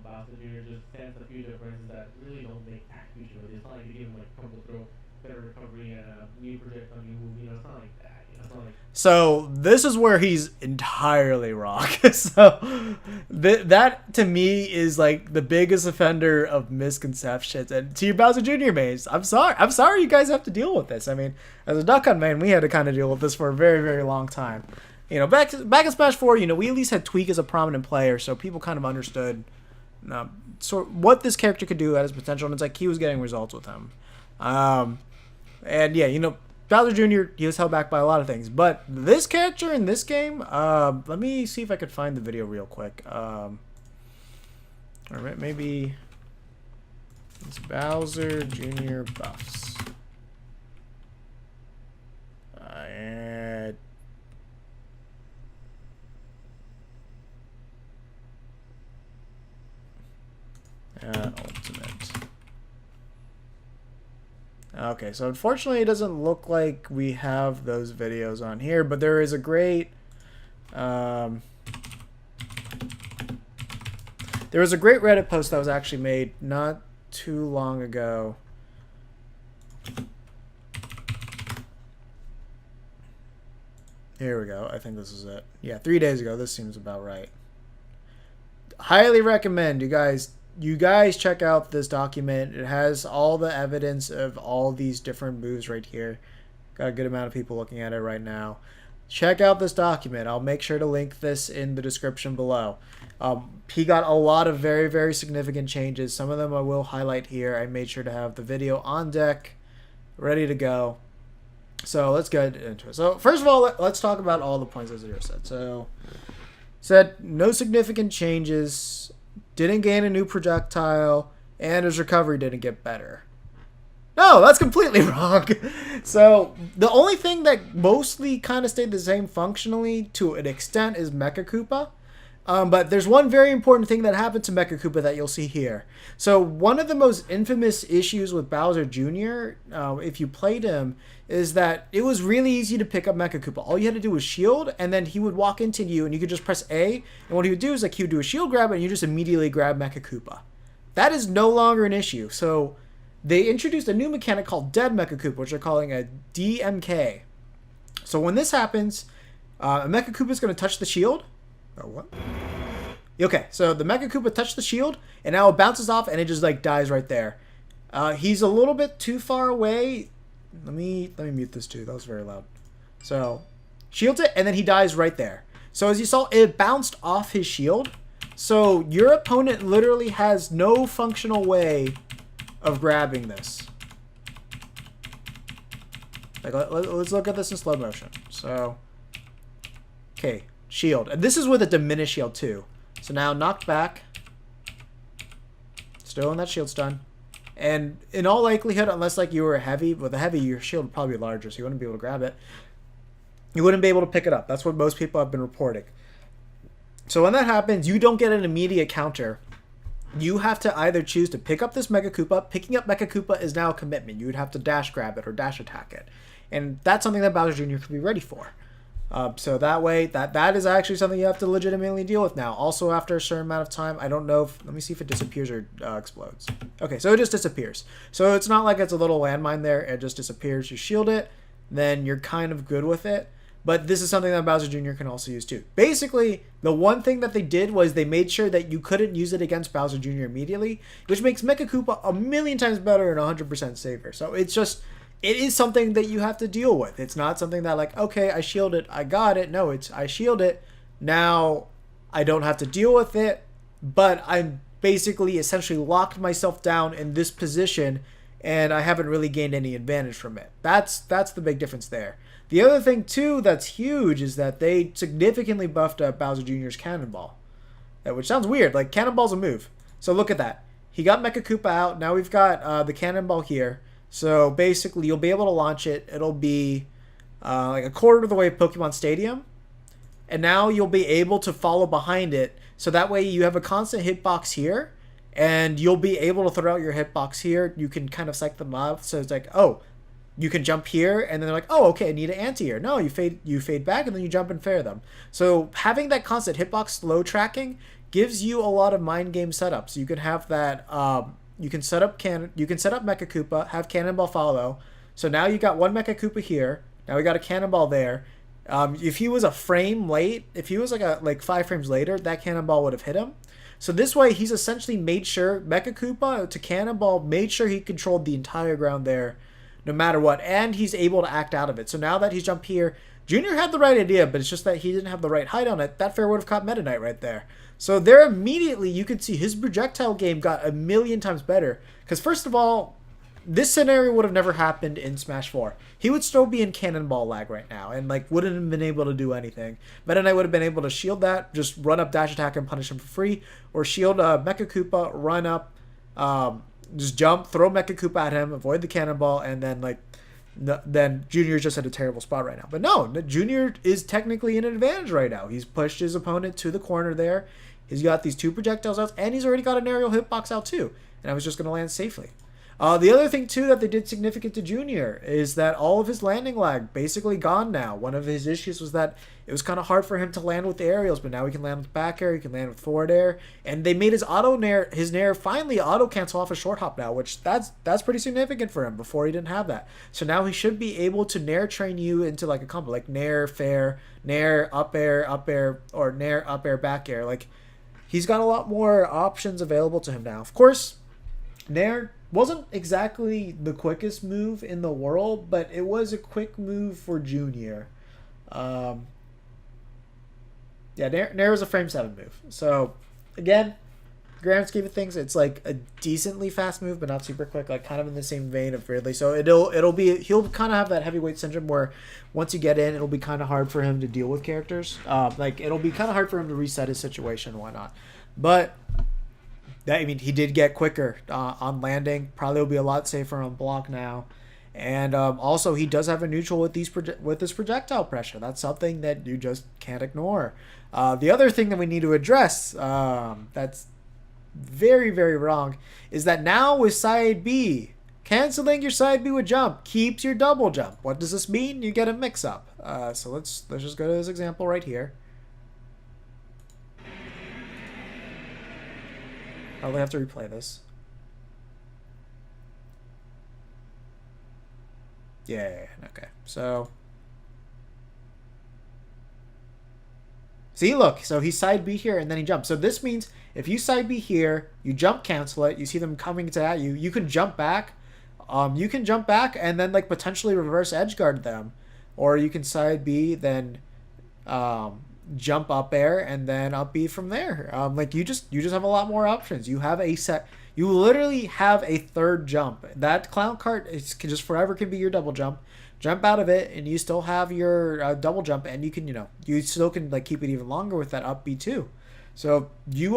Bowser Jr. just stands a few differences that really don't make that huge of it. It's not like you give him like combo throw, better recovery, and a new projectile new move. You know, it's not like that. You know, it's not like. So this is where he's entirely wrong. So that to me is like the biggest offender of misconceptions. And to your Bowser Jr. mains, I'm sorry you guys have to deal with this. I mean, as a Duck Hunt main, we had to kind of deal with this for a very, very long time. You know, back in Smash 4, you know, we at least had Tweak as a prominent player, so people kind of understood what this character could do at his potential, and it's like he was getting results with him. And yeah, you know, Bowser Jr., he was held back by a lot of things, but this character in this game, let me see if I could find the video real quick. Or maybe it's Bowser Jr. buffs. Ultimate. Okay, so unfortunately it doesn't look like we have those videos on here, but there is a great there was a great Reddit post that was actually made not too long ago. Here we go. I think this is it. Yeah, 3 days ago. This seems about right. Highly recommend you guys check out this document. It has all the evidence of all these different moves right here. Got a good amount of people looking at it right now. Check out this document. I'll make sure to link this in the description below. He got a lot of very, very significant changes. Some of them I will highlight here. I made sure to have the video on deck, ready to go. So let's get into it. So first of all, let's talk about all the points that Zero said. So said no significant changes, didn't gain a new projectile, and his recovery didn't get better. No, that's completely wrong. So the only thing that mostly kind of stayed the same functionally to an extent is Mecha Koopa. But there's one very important thing that happened to Mecha Koopa that you'll see here. So one of the most infamous issues with Bowser Jr., if you played him, is that it was really easy to pick up Mecha Koopa. All you had to do was shield, and then he would walk into you, and you could just press A, and what he would do is like he would do a shield grab, and you just immediately grab Mecha Koopa. That is no longer an issue. So they introduced a new mechanic called Dead Mecha Koopa, which they're calling a DMK. So when this happens, a Mecha Koopa is going to touch the shield. Oh, what? Okay, so the Mecha Koopa touched the shield, and now it bounces off, and it just like dies right there. He's a little bit too far away. Let me mute this too. That was very loud. So shields it, and then he dies right there. So as you saw, it bounced off his shield, So your opponent literally has no functional way of grabbing this. Like, let's look at this in slow motion. So, okay, shield. And this is with a diminished shield too. So now knocked back. Still in that shield stun. And in all likelihood, unless like you were heavy, with a heavy, your shield would probably be larger, so you wouldn't be able to grab it. You wouldn't be able to pick it up. That's what most people have been reporting. So when that happens, you don't get an immediate counter. You have to either choose to pick up this Mega Koopa. Picking up Mega Koopa is now a commitment. You would have to dash grab it or dash attack it. And that's something that Bowser Jr. could be ready for. So that way, that is actually something you have to legitimately deal with now. Also, after a certain amount of time, I don't know if, let me see if it disappears or explodes. Okay, so it just disappears. So it's not like it's a little landmine there. It just disappears. You shield it, then you're kind of good with it. But this is something that Bowser Jr. can also use too. Basically, the one thing that they did was they made sure that you couldn't use it against Bowser Jr. immediately, which makes Mecha Koopa a million times better and 100% safer. So it's just, it is something that you have to deal with. It's not something that like, okay, I shield it, I got it. No, it's I shield it. Now I don't have to deal with it, but I'm basically essentially locked myself down in this position and I haven't really gained any advantage from it. That's the big difference there. The other thing, too, that's huge is that they significantly buffed up Bowser Jr.'s Cannonball. Which sounds weird. Like, Cannonball's a move. So look at that. He got Mecha Koopa out. Now we've got the Cannonball here. So basically, you'll be able to launch it. It'll be like a quarter of the way of Pokemon Stadium. And now you'll be able to follow behind it. So that way you have a constant hitbox here. And you'll be able to throw out your hitbox here. You can kind of psych them up. So it's like, oh, you can jump here, and then they're like, oh, okay, I need an anti-air. No, you fade back, and then you jump and fair them. So having that constant hitbox slow tracking gives you a lot of mind game setups. You can have that. You can set up Mecha Koopa, have Cannonball follow. So now you got one Mecha Koopa here. Now we got a Cannonball there. If he was a frame late, if he was like 5 frames later, that Cannonball would have hit him. So this way, he's essentially made sure Mecha Koopa to Cannonball made sure he controlled the entire ground there, no matter what, and he's able to act out of it. So now that he's jumped here, Junior had the right idea, but it's just that he didn't have the right height on it. That fair would have caught Meta Knight right there. So there immediately you could see his projectile game got a million times better. Because first of all, this scenario would have never happened in Smash 4. He would still be in Cannonball lag right now and like wouldn't have been able to do anything. Meta Knight would have been able to shield that, just run up dash attack and punish him for free, or shield Mecha Koopa, run up, just jump, throw Mecha Koopa at him, avoid the Cannonball, and then like then Junior's just at a terrible spot right now. But no, Junior is technically in an advantage right now. He's pushed his opponent to the corner there. He's got these 2 projectiles out, and he's already got an aerial hitbox out too. And I was just going to land safely. The other thing too that they did significant to Junior is that all of his landing lag basically gone now. One of his issues was that it was kind of hard for him to land with the aerials, but now he can land with back air, he can land with forward air, and they made his nair finally auto cancel off a short hop now, which that's pretty significant for him. Before he didn't have that, so now he should be able to nair train you into like a combo, like nair fair, nair up air, or nair up air back air. Like he's got a lot more options available to him now. Of course, nair wasn't exactly the quickest move in the world, but it was a quick move for Junior. Yeah, Nair is a frame 7 move. So, again, grand scheme of things, it's like a decently fast move, but not super quick, like kind of in the same vein of Ridley. So he'll kind of have that heavyweight syndrome where once you get in, it'll be kind of hard for him to deal with characters. Like it'll be kind of hard for him to reset his situation and whatnot. But he did get quicker on landing. Probably will be a lot safer on block now. And also, he does have a neutral with this projectile pressure. That's something that you just can't ignore. The other thing that we need to address, that's very, very wrong, is that now with side B, canceling your side B with jump keeps your double jump. What does this mean? You get a mix-up. So let's just go to this example right here. Probably have to replay this. Yeah, okay. So, see, look. So he side B here, and then he jumps. So this means if you side B here, you jump cancel it, you see them coming to at you, you can jump back. You can jump back and then like potentially reverse edge guard them. Or you can side B, then jump up air, and then up B from there. Like you just have a lot more options. You have you literally have a third jump. That clown cart is just forever can be your double jump. Jump out of it, and you still have your double jump, and you can you still can like keep it even longer with that up B too. So you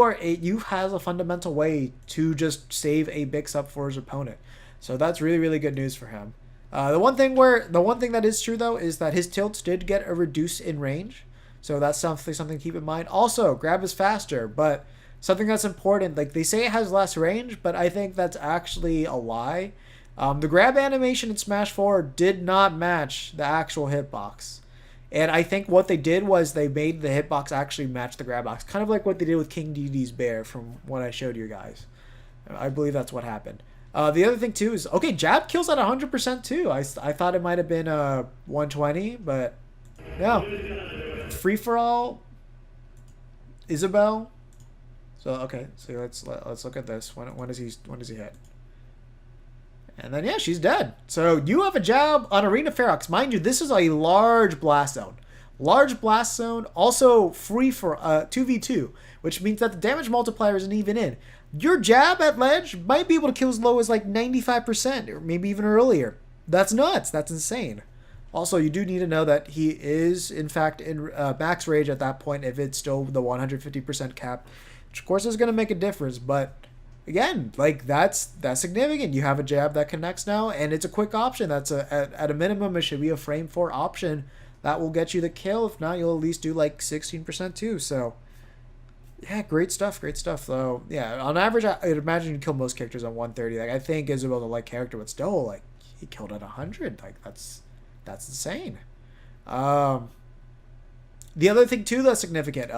has a fundamental way to just save a Bix up for his opponent. So that's really, really good news for him. The one thing that is true though is that his tilts did get a reduce in range. So that's something to keep in mind. Also, grab is faster, but something that's important, like they say it has less range, but I think that's actually a lie. The grab animation in Smash 4 did not match the actual hitbox. And I think what they did was they made the hitbox actually match the grab box. Kind of like what they did with King Dedede's bear from what I showed you guys. I believe that's what happened. The other thing too is, okay, jab kills at 100% too. I thought it might have been 120, but no. Free for all, Isabel. So okay, so let's look at this. When does he hit? And then, yeah, she's dead. So you have a jab on Arena Ferox. Mind you, this is a large blast zone. Large blast zone, also free for 2v2, which means that the damage multiplier isn't even in. Your jab at ledge might be able to kill as low as like 95%, or maybe even earlier. That's nuts. That's insane. Also, you do need to know that he is, in fact, in max rage at that point if it's still the 150% cap, which of course is going to make a difference, but again, like that's significant. You have a jab that connects now, and it's a quick option. That's at a minimum, it should be a frame 4 option that will get you the kill. If not, you'll at least do like 16% too. So yeah, great stuff. Though, yeah, on average, I'd imagine you kill most characters on 130. Like I think Isabel's a light character, but still, like he killed at 100. Like that's insane. The other thing too that's significant,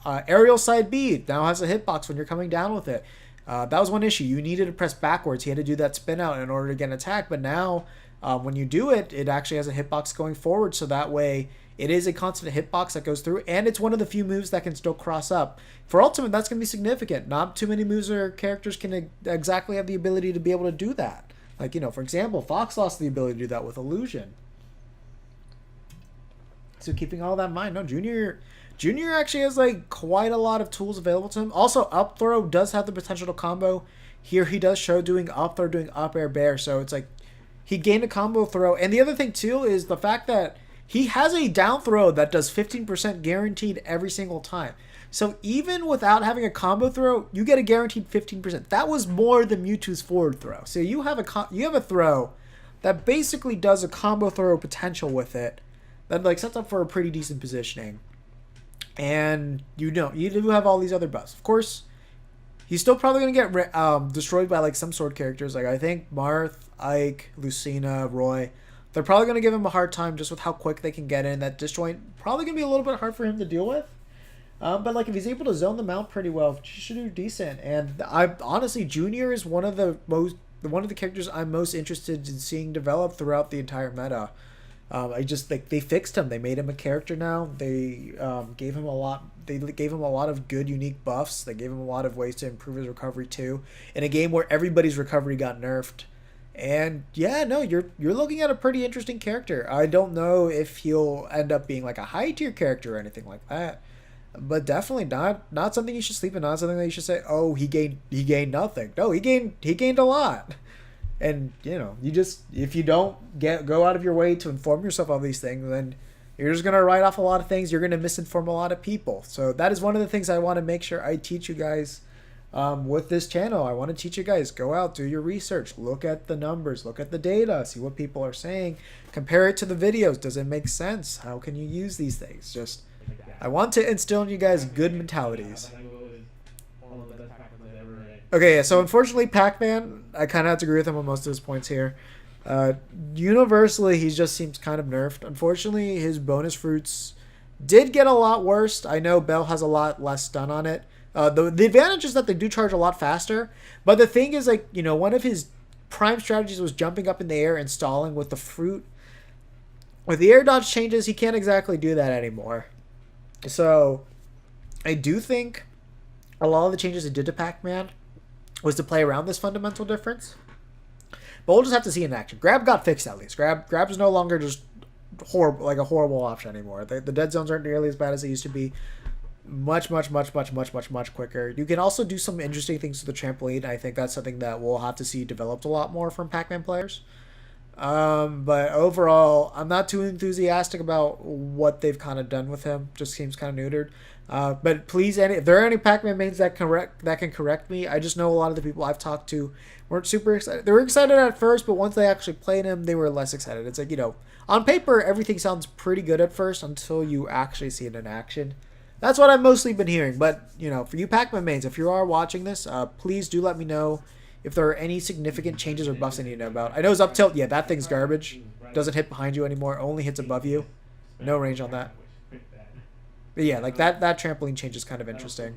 aerial side B now has a hitbox when you're coming down with it. That was one issue. You needed to press backwards. He had to do that spin out in order to get an attack. But now, when you do it, it actually has a hitbox going forward. So that way, it is a constant hitbox that goes through. And it's one of the few moves that can still cross up. For Ultimate, that's going to be significant. Not too many moves or characters can exactly have the ability to be able to do that. Like, for example, Fox lost the ability to do that with Illusion. So keeping all that in mind, no, Junior actually has like quite a lot of tools available to him. Also, up throw does have the potential to combo. Here he does show doing up throw, doing up air bear. So it's like he gained a combo throw. And the other thing too is the fact that he has a down throw that does 15% guaranteed every single time. So even without having a combo throw, you get a guaranteed 15%. That was more than Mewtwo's forward throw. So you have a throw that basically does a combo throw potential with it that like sets up for a pretty decent positioning. And you do have all these other buffs. Of course, he's still probably going to get destroyed by like some sword characters. Like I think Marth, Ike, Lucina, Roy, they're probably going to give him a hard time just with how quick they can get in. That disjoint probably going to be a little bit hard for him to deal with. But like if he's able to zone them out pretty well, he should do decent. And I honestly, Junior is one of the characters I'm most interested in seeing develop throughout the entire meta. I just like they fixed him. They made him a character now. They gave him a lot. They gave him a lot of good, unique buffs. They gave him a lot of ways to improve his recovery too. In a game where everybody's recovery got nerfed, and yeah, no, you're looking at a pretty interesting character. I don't know if he'll end up being like a high tier character or anything like that, but definitely not something you should sleep in. Not something that you should say, oh, he gained nothing. No, he gained a lot. And you just, if you don't go out of your way to inform yourself of these things, then you're just gonna write off a lot of things. You're gonna misinform a lot of people. So that is one of the things I want to make sure I teach you guys with this channel. I want to teach you guys, go out, do your research, look at the numbers, look at the data, see what people are saying, compare it to the videos. Does it make sense? How can you use these things? Just, I want to instill in you guys good mentalities. Okay, yeah, so unfortunately, Pac-Man, I kind of have to agree with him on most of his points here. Universally, he just seems kind of nerfed. Unfortunately, his bonus fruits did get a lot worse. I know Bell has a lot less stun on it. The advantage is that they do charge a lot faster. But the thing is, like, one of his prime strategies was jumping up in the air and stalling with the fruit. With the air dodge changes, he can't exactly do that anymore. So, I do think a lot of the changes they did to Pac-Man was to play around this fundamental difference. But we'll just have to see in action. Grab got fixed at least. Grab is no longer just horrible, like a horrible option anymore. The dead zones aren't nearly as bad as they used to be. Much quicker. You can also do some interesting things to the trampoline. I think that's something that we'll have to see developed a lot more from Pac-Man players. But overall, I'm not too enthusiastic about what they've kind of done with him. Just seems kind of neutered. But please, if there are any Pac-Man mains that can correct me, I just know a lot of the people I've talked to weren't super excited. They were excited at first, but once they actually played him, they were less excited. It's like, on paper, everything sounds pretty good at first until you actually see it in action. That's what I've mostly been hearing. But, for you Pac-Man mains, if you are watching this, please do let me know if there are any significant changes or buffs I need to know about. I know his up tilt, yeah, that thing's garbage. Doesn't hit behind you anymore, only hits above you. No range on that. But yeah, like that trampoline change is kind of interesting.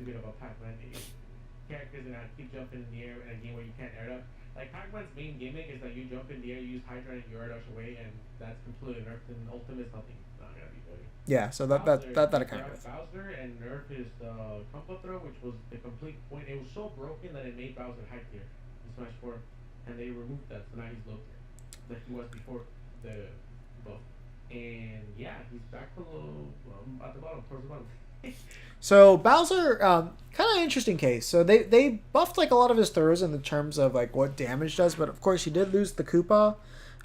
Characters and keep jumping in the air in a game where you can't air up. Like Pac-Man's main gimmick is that you jump in the air, you use Hydra and you air dash away, and that's completely nerfed. And Ultimate's nothing. Not gonna be good. Yeah, so that I kind of. Bowser and nerf is the combo throw, which was the complete point. It was so broken that it made Bowser high tier in Smash 4, and they removed that, so now he's low tier, like he was before the buff. And yeah, he's back below, at the bottom, towards the bottom. So Bowser, kind of interesting case. So they buffed like a lot of his throws in the terms of like what damage does, but of course he did lose the Koopa.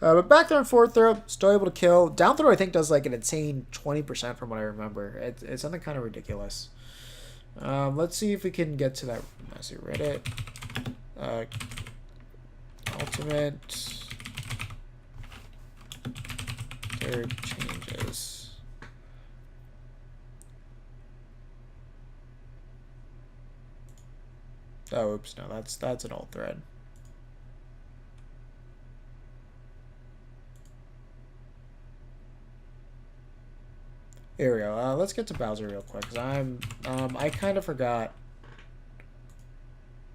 But back throw and forward throw, still able to kill. Down throw I think does like an insane 20% from what I remember. It's something kind of ridiculous. Let's see if we can get to that. Let's see, Reddit. Ultimate. Third changes. Oh, oops, no, that's an old thread. Here we go. Let's get to Bowser real quick, because I kind of forgot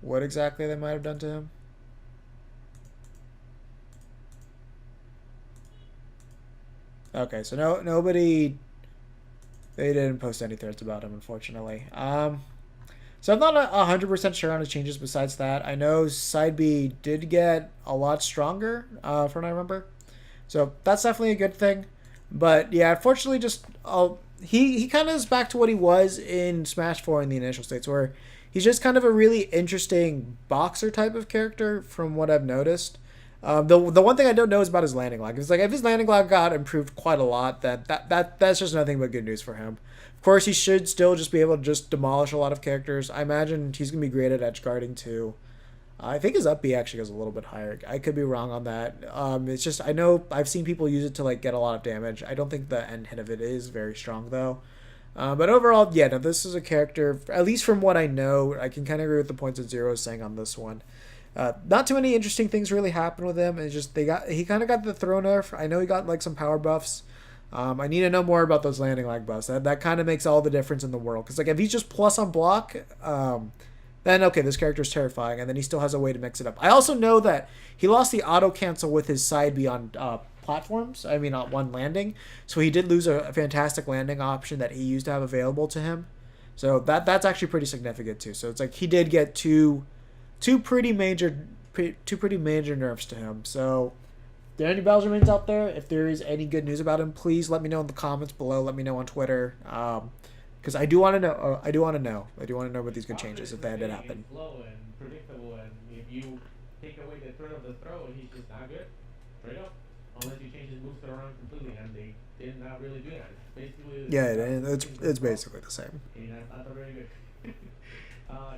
what exactly they might have done to him. Okay, so nobody, they didn't post any threads about him, unfortunately. So I'm not 100% sure on his changes besides that. I know Side B did get a lot stronger, from what I remember. So that's definitely a good thing. But yeah, unfortunately, just he kind of is back to what he was in Smash 4 in the initial states, where he's just kind of a really interesting boxer type of character from what I've noticed. The one thing I don't know is about his landing lag. It's like if his landing lag got improved quite a lot, that's just nothing but good news for him. Of course, he should still just be able to just demolish a lot of characters. I imagine he's gonna be great at edge guarding too. I think his up B actually goes a little bit higher. I could be wrong on that. It's just I know I've seen people use it to like get a lot of damage. I don't think the end hit of it is very strong though. But overall, yeah, no, this is a character, at least from what I know, I can kind of agree with the points that Zero is saying on this one. Not too many interesting things really happened with him. It's just he kind of got the throw nerf. I know he got like some power buffs. I need to know more about those landing lag buffs. That kind of makes all the difference in the world. Because like if he's just plus on block, then okay, this character is terrifying, and then he still has a way to mix it up. I also know that he lost the auto cancel with his side B on platforms. I mean, on one landing, so he did lose a fantastic landing option that he used to have available to him. So that's actually pretty significant too. So it's like he did get two pretty major nerfs to him. So, are there any Bowser mains out there? If there is any good news about him, please let me know in the comments below. Let me know on Twitter. Because I do want to know. I do want to know about these good changes if that did happen. Slow and predictable, and if you take away the threat of the throw, he's just not good. Straight up. Unless you change his moves around completely, and they did not really do that. It's basically it's basically the same. And that's not very good.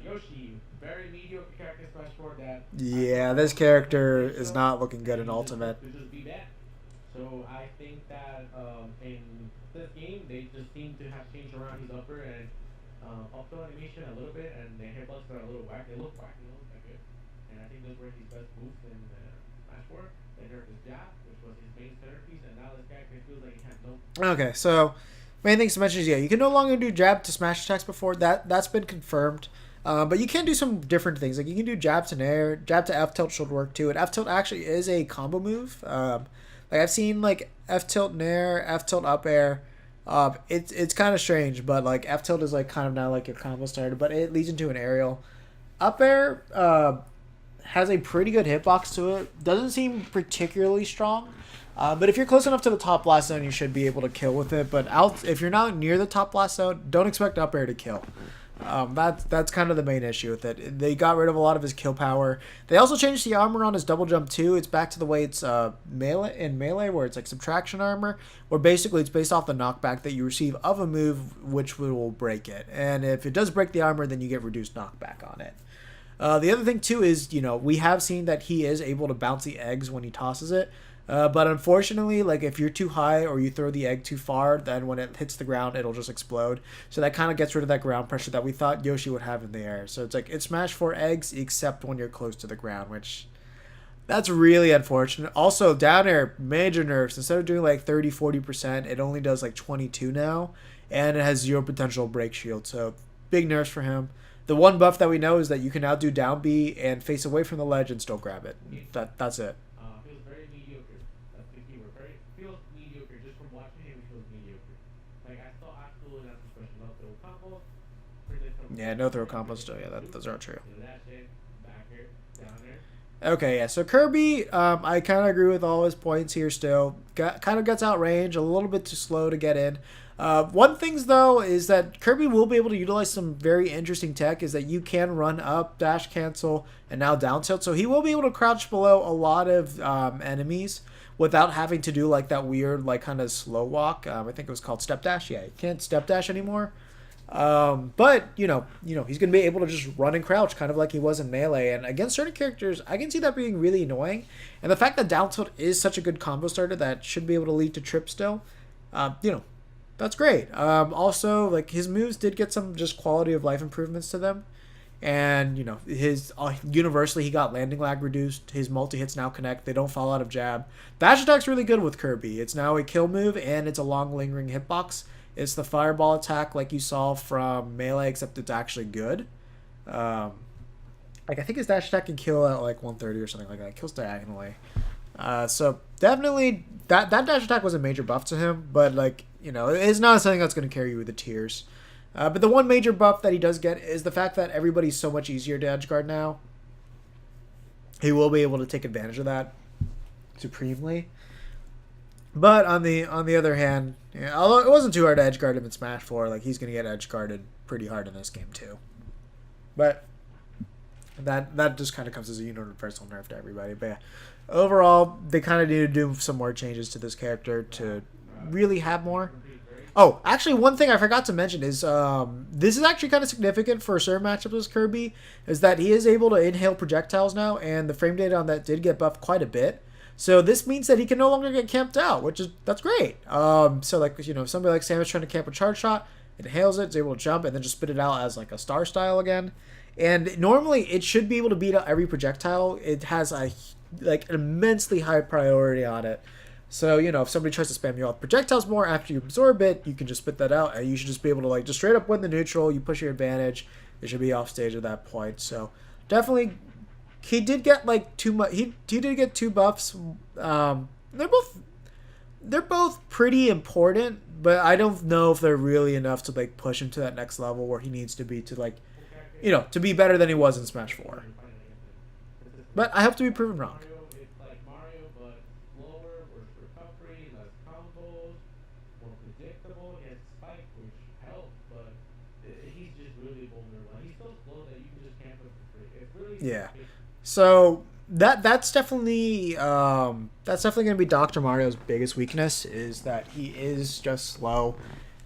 Yoshi, very mediocre character Smash 4 that. Yeah, this character is not looking good in Ultimate. Just be bad. So I think that in this game they just seem to have changed around his upper and up throw animation a little bit, and the hitbox are a little whack. They look wacky, they look that good. And I think those were his best moves in Smash 4. They nerfed his jab, which was his main centerpiece, and now this character feels like he has no. Okay, so main things to mention is you can no longer do jab to smash attacks before that's been confirmed. But you can do some different things. Like you can do jab to nair, jab to F tilt should work too. And F tilt actually is a combo move. Like I've seen like F tilt nair, F tilt up air. It's kind of strange, but like F tilt is like kind of now like your combo starter, but it leads into an aerial. Up air has a pretty good hitbox to it. Doesn't seem particularly strong. But if you're close enough to the top blast zone, you should be able to kill with it. But if you're not near the top blast zone, don't expect up air to kill. That's kind of the main issue with it. They got rid of a lot of his kill power. They also changed the armor on his double jump too. It's back to the way it's melee, where it's like subtraction armor, where basically it's based off the knockback that you receive of a move, which will break it. And if it does break the armor, then you get reduced knockback on it. The other thing too is, we have seen that he is able to bounce the eggs when he tosses it. But unfortunately, like if you're too high or you throw the egg too far, then when it hits the ground, it'll just explode. So that kind of gets rid of that ground pressure that we thought Yoshi would have in the air. So it's like it Smash 4 eggs except when you're close to the ground, which that's really unfortunate. Also, down air, major nerfs. Instead of doing like 30-40%, it only does like 22 now, and it has 0 potential break shield. So big nerfs for him. The one buff that we know is that you can now do down B and face away from the ledge and still grab it. That's it. Feels very mediocre. That's the keyword. Feels mediocre. Just from watching him, it feels mediocre. Like I still absolutely not professional throw combos. Yeah, no throw combos still. Yeah, those are true. That shit, back here, down there. Okay, yeah. So Kirby, I kind of agree with all his points here. Still, kind of gets outrange, a little bit too slow to get in. One thing though is that Kirby will be able to utilize some very interesting tech. Is that you can run up, dash cancel, and now down tilt. So he will be able to crouch below a lot of enemies without having to do like that weird like kind of slow walk. I think it was called step dash. Yeah, you can't step dash anymore. But he's gonna be able to just run and crouch, kind of like he was in Melee. And against certain characters, I can see that being really annoying. And the fact that down tilt is such a good combo starter that should be able to lead to trip still, that's great. Also, like his moves did get some just quality of life improvements to them. And his universally he got landing lag reduced. His multi hits now connect. They don't fall out of jab. Dash attack's really good with Kirby. It's now a kill move and it's a long lingering hitbox. It's the fireball attack like you saw from Melee, except it's actually good. I think his dash attack can kill at like 130 or something like that. It kills diagonally. So definitely that dash attack was a major buff to him, but it's not something that's going to carry you with the tiers. But the one major buff that he does get is the fact that everybody's so much easier to edgeguard now. He will be able to take advantage of that supremely. But on the other hand, although it wasn't too hard to edgeguard him in Smash 4, like he's going to get edgeguarded pretty hard in this game too. But that just kind of comes as a universal nerf to everybody. But yeah, overall, they kind of need to do some more changes to this character to really have more. Oh, actually, one thing I forgot to mention is this is actually kind of significant for certain matchups with Kirby, is that he is able to inhale projectiles now, and the frame data on that did get buffed quite a bit. So this means that he can no longer get camped out, that's great. So like if somebody like Samus trying to camp a charge shot, it inhales it, it's able to jump, and then just spit it out as like a star style again. And normally it should be able to beat out every projectile. It has an immensely high priority on it. So if somebody tries to spam you off projectiles more after you absorb it, you can just spit that out, and you should just be able to just straight up win the neutral. You push your advantage. It should be off stage at that point. So definitely. He did get too much. He did get 2 buffs. They're both pretty important, but I don't know if they're really enough to push him to that next level where he needs to be to to be better than he was in Smash 4. But I hope to be proven wrong. It's like Mario, but slower, worse recovery, less combos, more predictable. He has spike, which helps, but he's just really vulnerable. He's so slow that you can just camp him for free. It's really So that's definitely going to be Dr. Mario's biggest weakness, is that he is just slow,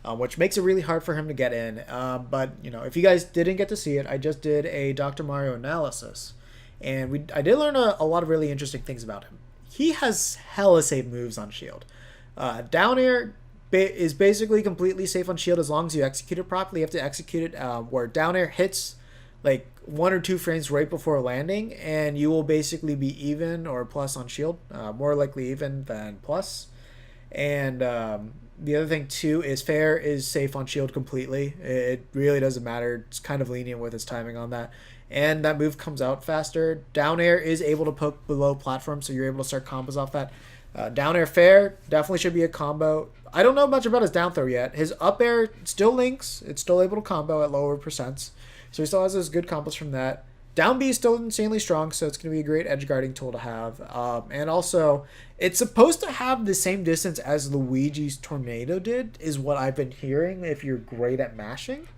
which makes it really hard for him to get in. But if you guys didn't get to see it, I just did a Dr. Mario analysis, and I did learn a lot of really interesting things about him. He has hella safe moves on shield. Down air is basically completely safe on shield as long as you execute it properly. You have to execute it where down air hits 1 or 2 frames right before landing, and you will basically be even or plus on shield, more likely even than plus. And the other thing too is fair is safe on shield completely. It really doesn't matter. It's kind of lenient with its timing on that, and that move comes out faster. Down air is able to poke below platform, so you're able to start combos off that. Down air fair definitely should be a combo. I don't know much about his down throw yet. His up air still links. It's still able to combo at lower percents. So he still has those good combos from that. Down B is still insanely strong, so it's going to be a great edge guarding tool to have. And also, it's supposed to have the same distance as Luigi's Tornado did, is what I've been hearing, if you're great at mashing.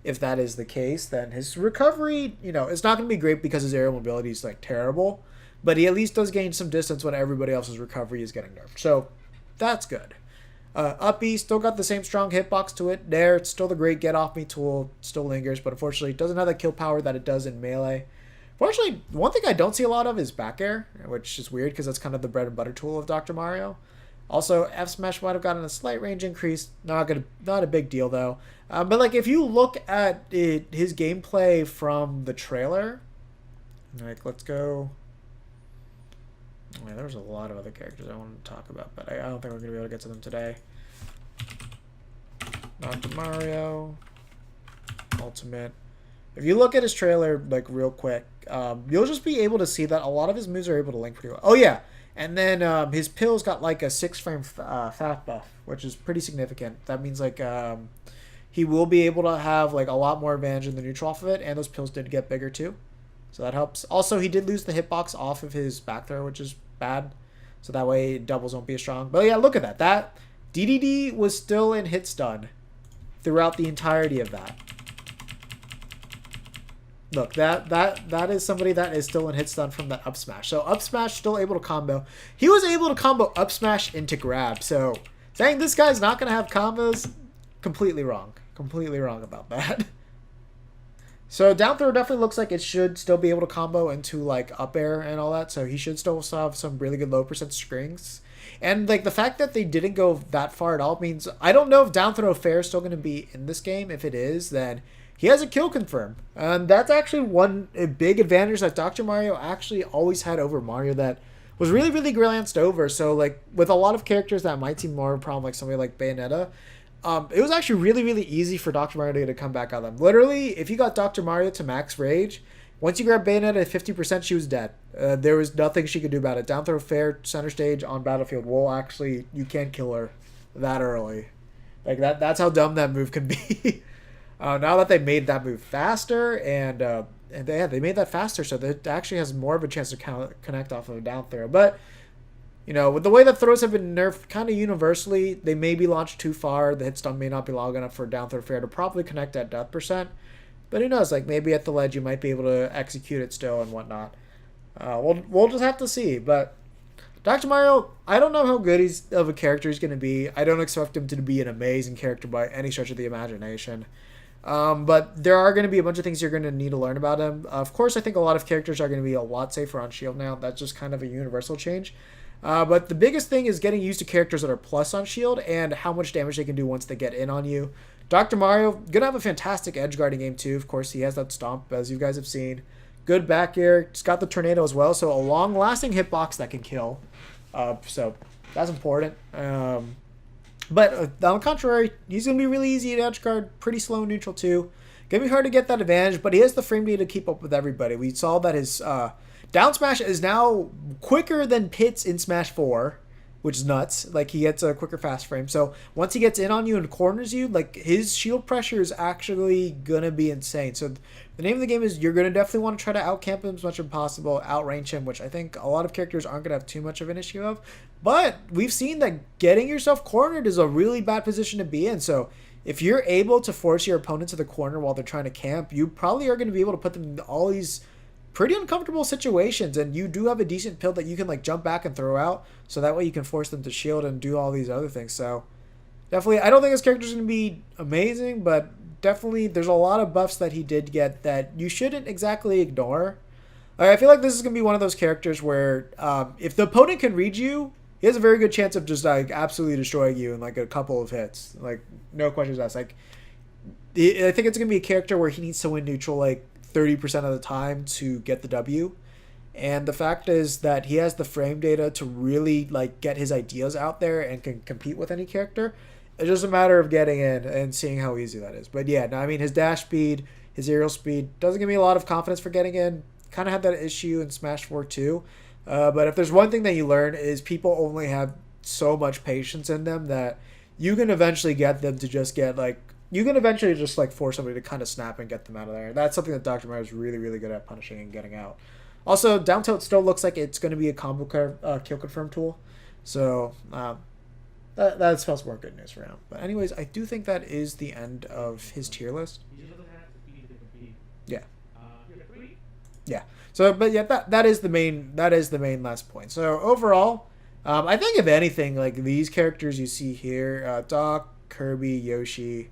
If that is the case, then his recovery, it's not going to be great because his aerial mobility is like terrible, but he at least does gain some distance when everybody else's recovery is getting nerfed. So that's good. Up B still got the same strong hitbox to it. There, it's still the great get off me tool, still lingers, but unfortunately it doesn't have the kill power that it does in melee. Fortunately, one thing I don't see a lot of is back air, which is weird because that's kind of the bread and butter tool of Dr. Mario. Also, F smash might have gotten a slight range increase. Not a big deal though. But like if you look at his gameplay from the trailer, like let's go. Yeah, there's a lot of other characters I wanted to talk about, but I don't think we're gonna be able to get to them today. Dr. Mario, Ultimate. If you look at his trailer like real quick, you'll just be able to see that a lot of his moves are able to link pretty well. Oh yeah. And then his pills got like a 6-frame fat buff, which is pretty significant. That means like he will be able to have like a lot more advantage in the neutral off of it, and those pills did get bigger too, so that helps. Also, he did lose the hitbox off of his back throw, which is bad, so that way doubles won't be as strong. But yeah, look at that. That Dedede was still in hit stun throughout the entirety of that. Look, that is somebody that is still in hit stun from that up smash. So up smash still able to combo. He was able to combo up smash into grab. So saying this guy's not going to have combos, completely wrong. Completely wrong about that. So down throw definitely looks like it should still be able to combo into like up air and all that. So he should still have some really good low percent strings. And like the fact that they didn't go that far at all means I don't know if down throw fair is still going to be in this game. If it is, then he has a kill confirm. And that's actually a big advantage that Dr. Mario actually always had over Mario that was really, really glanced over. So, like, with a lot of characters that might seem more of a problem, like somebody like Bayonetta, it was actually really, really easy for Dr. Mario to come back on them. Literally, if you got Dr. Mario to max rage, once you grabbed Bayonetta at 50%, she was dead. There was nothing she could do about it. Down throw fair, center stage, on battlefield. Well, actually, you can't kill her that early. Like, that's how dumb that move can be. Now that they made that move faster, and they made that faster, so that it actually has more of a chance to connect off of a down throw. But, with the way that throws have been nerfed kind of universally, they may be launched too far. The hit stun may not be long enough for down throw fair to properly connect at death percent. But who knows? Like, maybe at the ledge you might be able to execute it still and whatnot. We'll just have to see. But Dr. Mario, I don't know how good of a character he's going to be. I don't expect him to be an amazing character by any stretch of the imagination. But there are going to be a bunch of things you're going to need to learn about him. Of course, I think a lot of characters are going to be a lot safer on shield now. That's just kind of a universal change. But the biggest thing is getting used to characters that are plus on shield and how much damage they can do once they get in on you. Dr. Mario, going to have a fantastic edge guarding game too. Of course, he has that stomp, as you guys have seen. Good back air. He's got the tornado as well, so a long-lasting hitbox that can kill. So that's important. But on the contrary, he's going to be really easy to edge guard, pretty slow neutral too. Going to be hard to get that advantage, but he has the frame data to keep up with everybody. We saw that his down smash is now quicker than Pit's in Smash 4, which is nuts. Like, he gets a quicker fast frame. So once he gets in on you and corners you, like, his shield pressure is actually going to be insane. So the name of the game is you're going to definitely want to try to outcamp him as much as possible, outrange him, which I think a lot of characters aren't going to have too much of an issue of. But we've seen that getting yourself cornered is a really bad position to be in. So if you're able to force your opponent to the corner while they're trying to camp, you probably are going to be able to put them in all these pretty uncomfortable situations. And you do have a decent pill that you can like jump back and throw out. So that way you can force them to shield and do all these other things. So definitely, I don't think his character's going to be amazing, but definitely there's a lot of buffs that he did get that you shouldn't exactly ignore. I feel like this is going to be one of those characters where if the opponent can read you, he has a very good chance of just like absolutely destroying you in like a couple of hits. Like, no questions asked. Like, I think it's going to be a character where he needs to win neutral like 30% of the time to get the W. And the fact is that he has the frame data to really like get his ideas out there and can compete with any character. It's just a matter of getting in and seeing how easy that is. But yeah, no, I mean, his dash speed, his aerial speed doesn't give me a lot of confidence for getting in. Kind of had that issue in Smash 4 too. But if there's one thing that you learn is people only have so much patience in them that you can eventually get them to just get like you can eventually just like force somebody to kind of snap and get them out of there. That's something that Dr. Mario is really, really good at, punishing and getting out. Also, down tilt still looks like it's going to be a combo kill confirm tool. So that spells more good news for him. But anyways, I do think that is the end of his tier list. Yeah. Yeah. So, but yeah, that is the main last point. So overall, I think if anything, like these characters you see here, Doc, Kirby, Yoshi,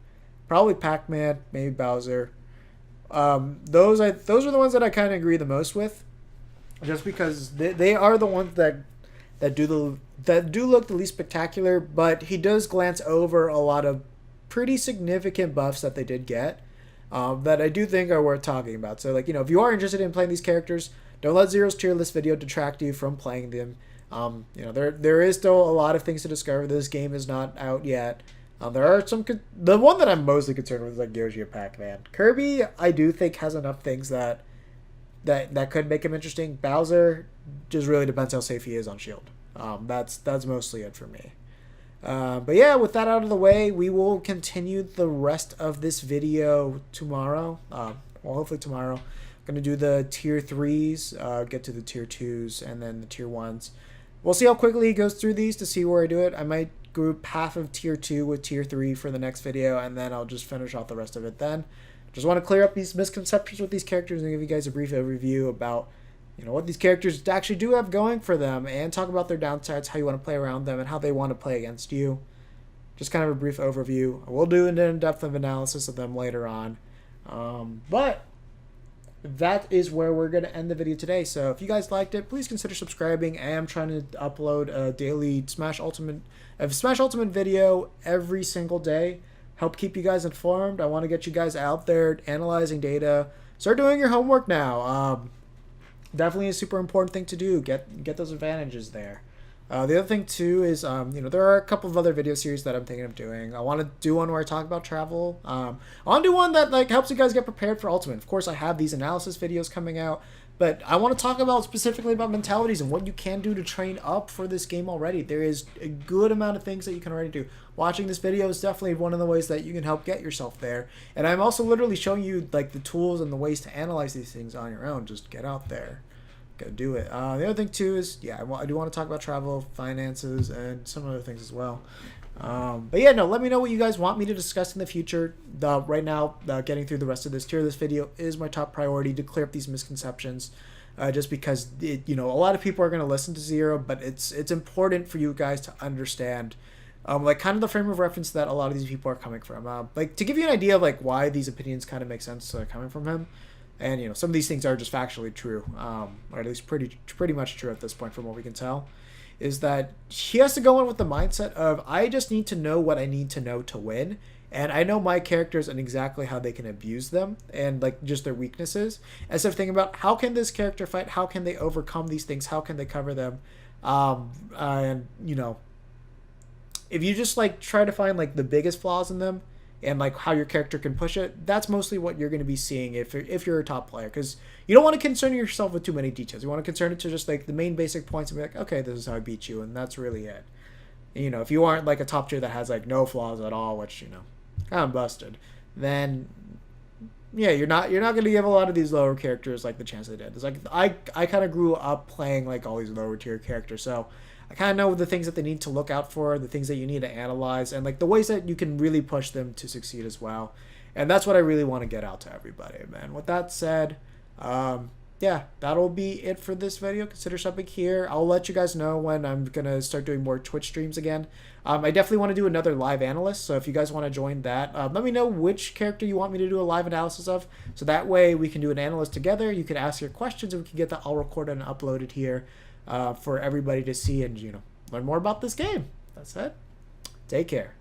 probably Pac-Man, maybe Bowser. Those are the ones that I kind of agree the most with, just because they are the ones that do look the least spectacular. But he does glance over a lot of pretty significant buffs that they did get, that I do think are worth talking about. So like, if you are interested in playing these characters, don't let Zero's tier list video detract you from playing them. There is still a lot of things to discover. This game is not out yet. There are some. The one that I'm mostly concerned with is like Yoshi and Pac-Man. Kirby, I do think has enough things that could make him interesting. Bowser just really depends how safe he is on Shield. That's mostly it for me. But yeah, with that out of the way, we will continue the rest of this video tomorrow. Hopefully tomorrow. I'm gonna do the tier 3s, get to the tier 2s, and then the tier 1s. We'll see how quickly he goes through these to see where I do it. I might group half of tier 2 with tier 3 for the next video, and then I'll just finish off the rest of it then. Just want to clear up these misconceptions with these characters and give you guys a brief overview about what these characters actually do have going for them, and talk about their downsides, how you want to play around them, and how they want to play against you. Just kind of a brief overview. We'll do an in-depth analysis of them later on. But that is where we're going to end the video today. So if you guys liked it, please consider subscribing. I am trying to upload a daily Smash Ultimate video every single day. Help keep you guys informed. I want to get you guys out there analyzing data. Start doing your homework now. Definitely a super important thing to do. Get those advantages there. The other thing too is, there are a couple of other video series that I'm thinking of doing. I want to do one where I talk about travel. I want to do one that like helps you guys get prepared for Ultimate. Of course, I have these analysis videos coming out, but I want to talk about specifically about mentalities and what you can do to train up for this game already. There is a good amount of things that you can already do. Watching this video is definitely one of the ways that you can help get yourself there. And I'm also literally showing you like the tools and the ways to analyze these things on your own. Just get out there. Go do it. The other thing too is, I do want to talk about travel, finances, and some other things as well. But yeah, no, let me know what you guys want me to discuss in the future. Right now, getting through the rest of this tier list video is my top priority to clear up these misconceptions. Just because a lot of people are going to listen to Zero, but it's important for you guys to understand like kind of the frame of reference that a lot of these people are coming from. Like to give you an idea of like why these opinions kind of make sense coming from him. And some of these things are just factually true, or at least pretty much true at this point from what we can tell, is that he has to go in with the mindset of, I just need to know what I need to know to win, and I know my characters and exactly how they can abuse them and like just their weaknesses, instead of thinking about how can this character fight, how can they overcome these things, how can they cover them, and if you just like try to find like the biggest flaws in them and like how your character can push it, that's mostly what you're going to be seeing if you're a top player, because you don't want to concern yourself with too many details. You want to concern it to just like the main basic points and be like, okay, this is how I beat you, and that's really it. If you aren't like a top tier that has like no flaws at all, which kind of busted, then yeah, you're not going to give a lot of these lower characters like the chance they did. It's like I kind of grew up playing like all these lower tier characters, so I kind of know the things that they need to look out for, the things that you need to analyze, and like the ways that you can really push them to succeed as well. And that's what I really want to get out to everybody, man. With that said, yeah, that'll be it for this video. Consider subbing here. I'll let you guys know when I'm going to start doing more Twitch streams again. I definitely want to do another live analyst, so if you guys want to join that, let me know which character you want me to do a live analysis of, so that way we can do an analyst together. You can ask your questions, and we can get that all recorded and uploaded here for everybody to see and learn more about this game. That's it. Take care.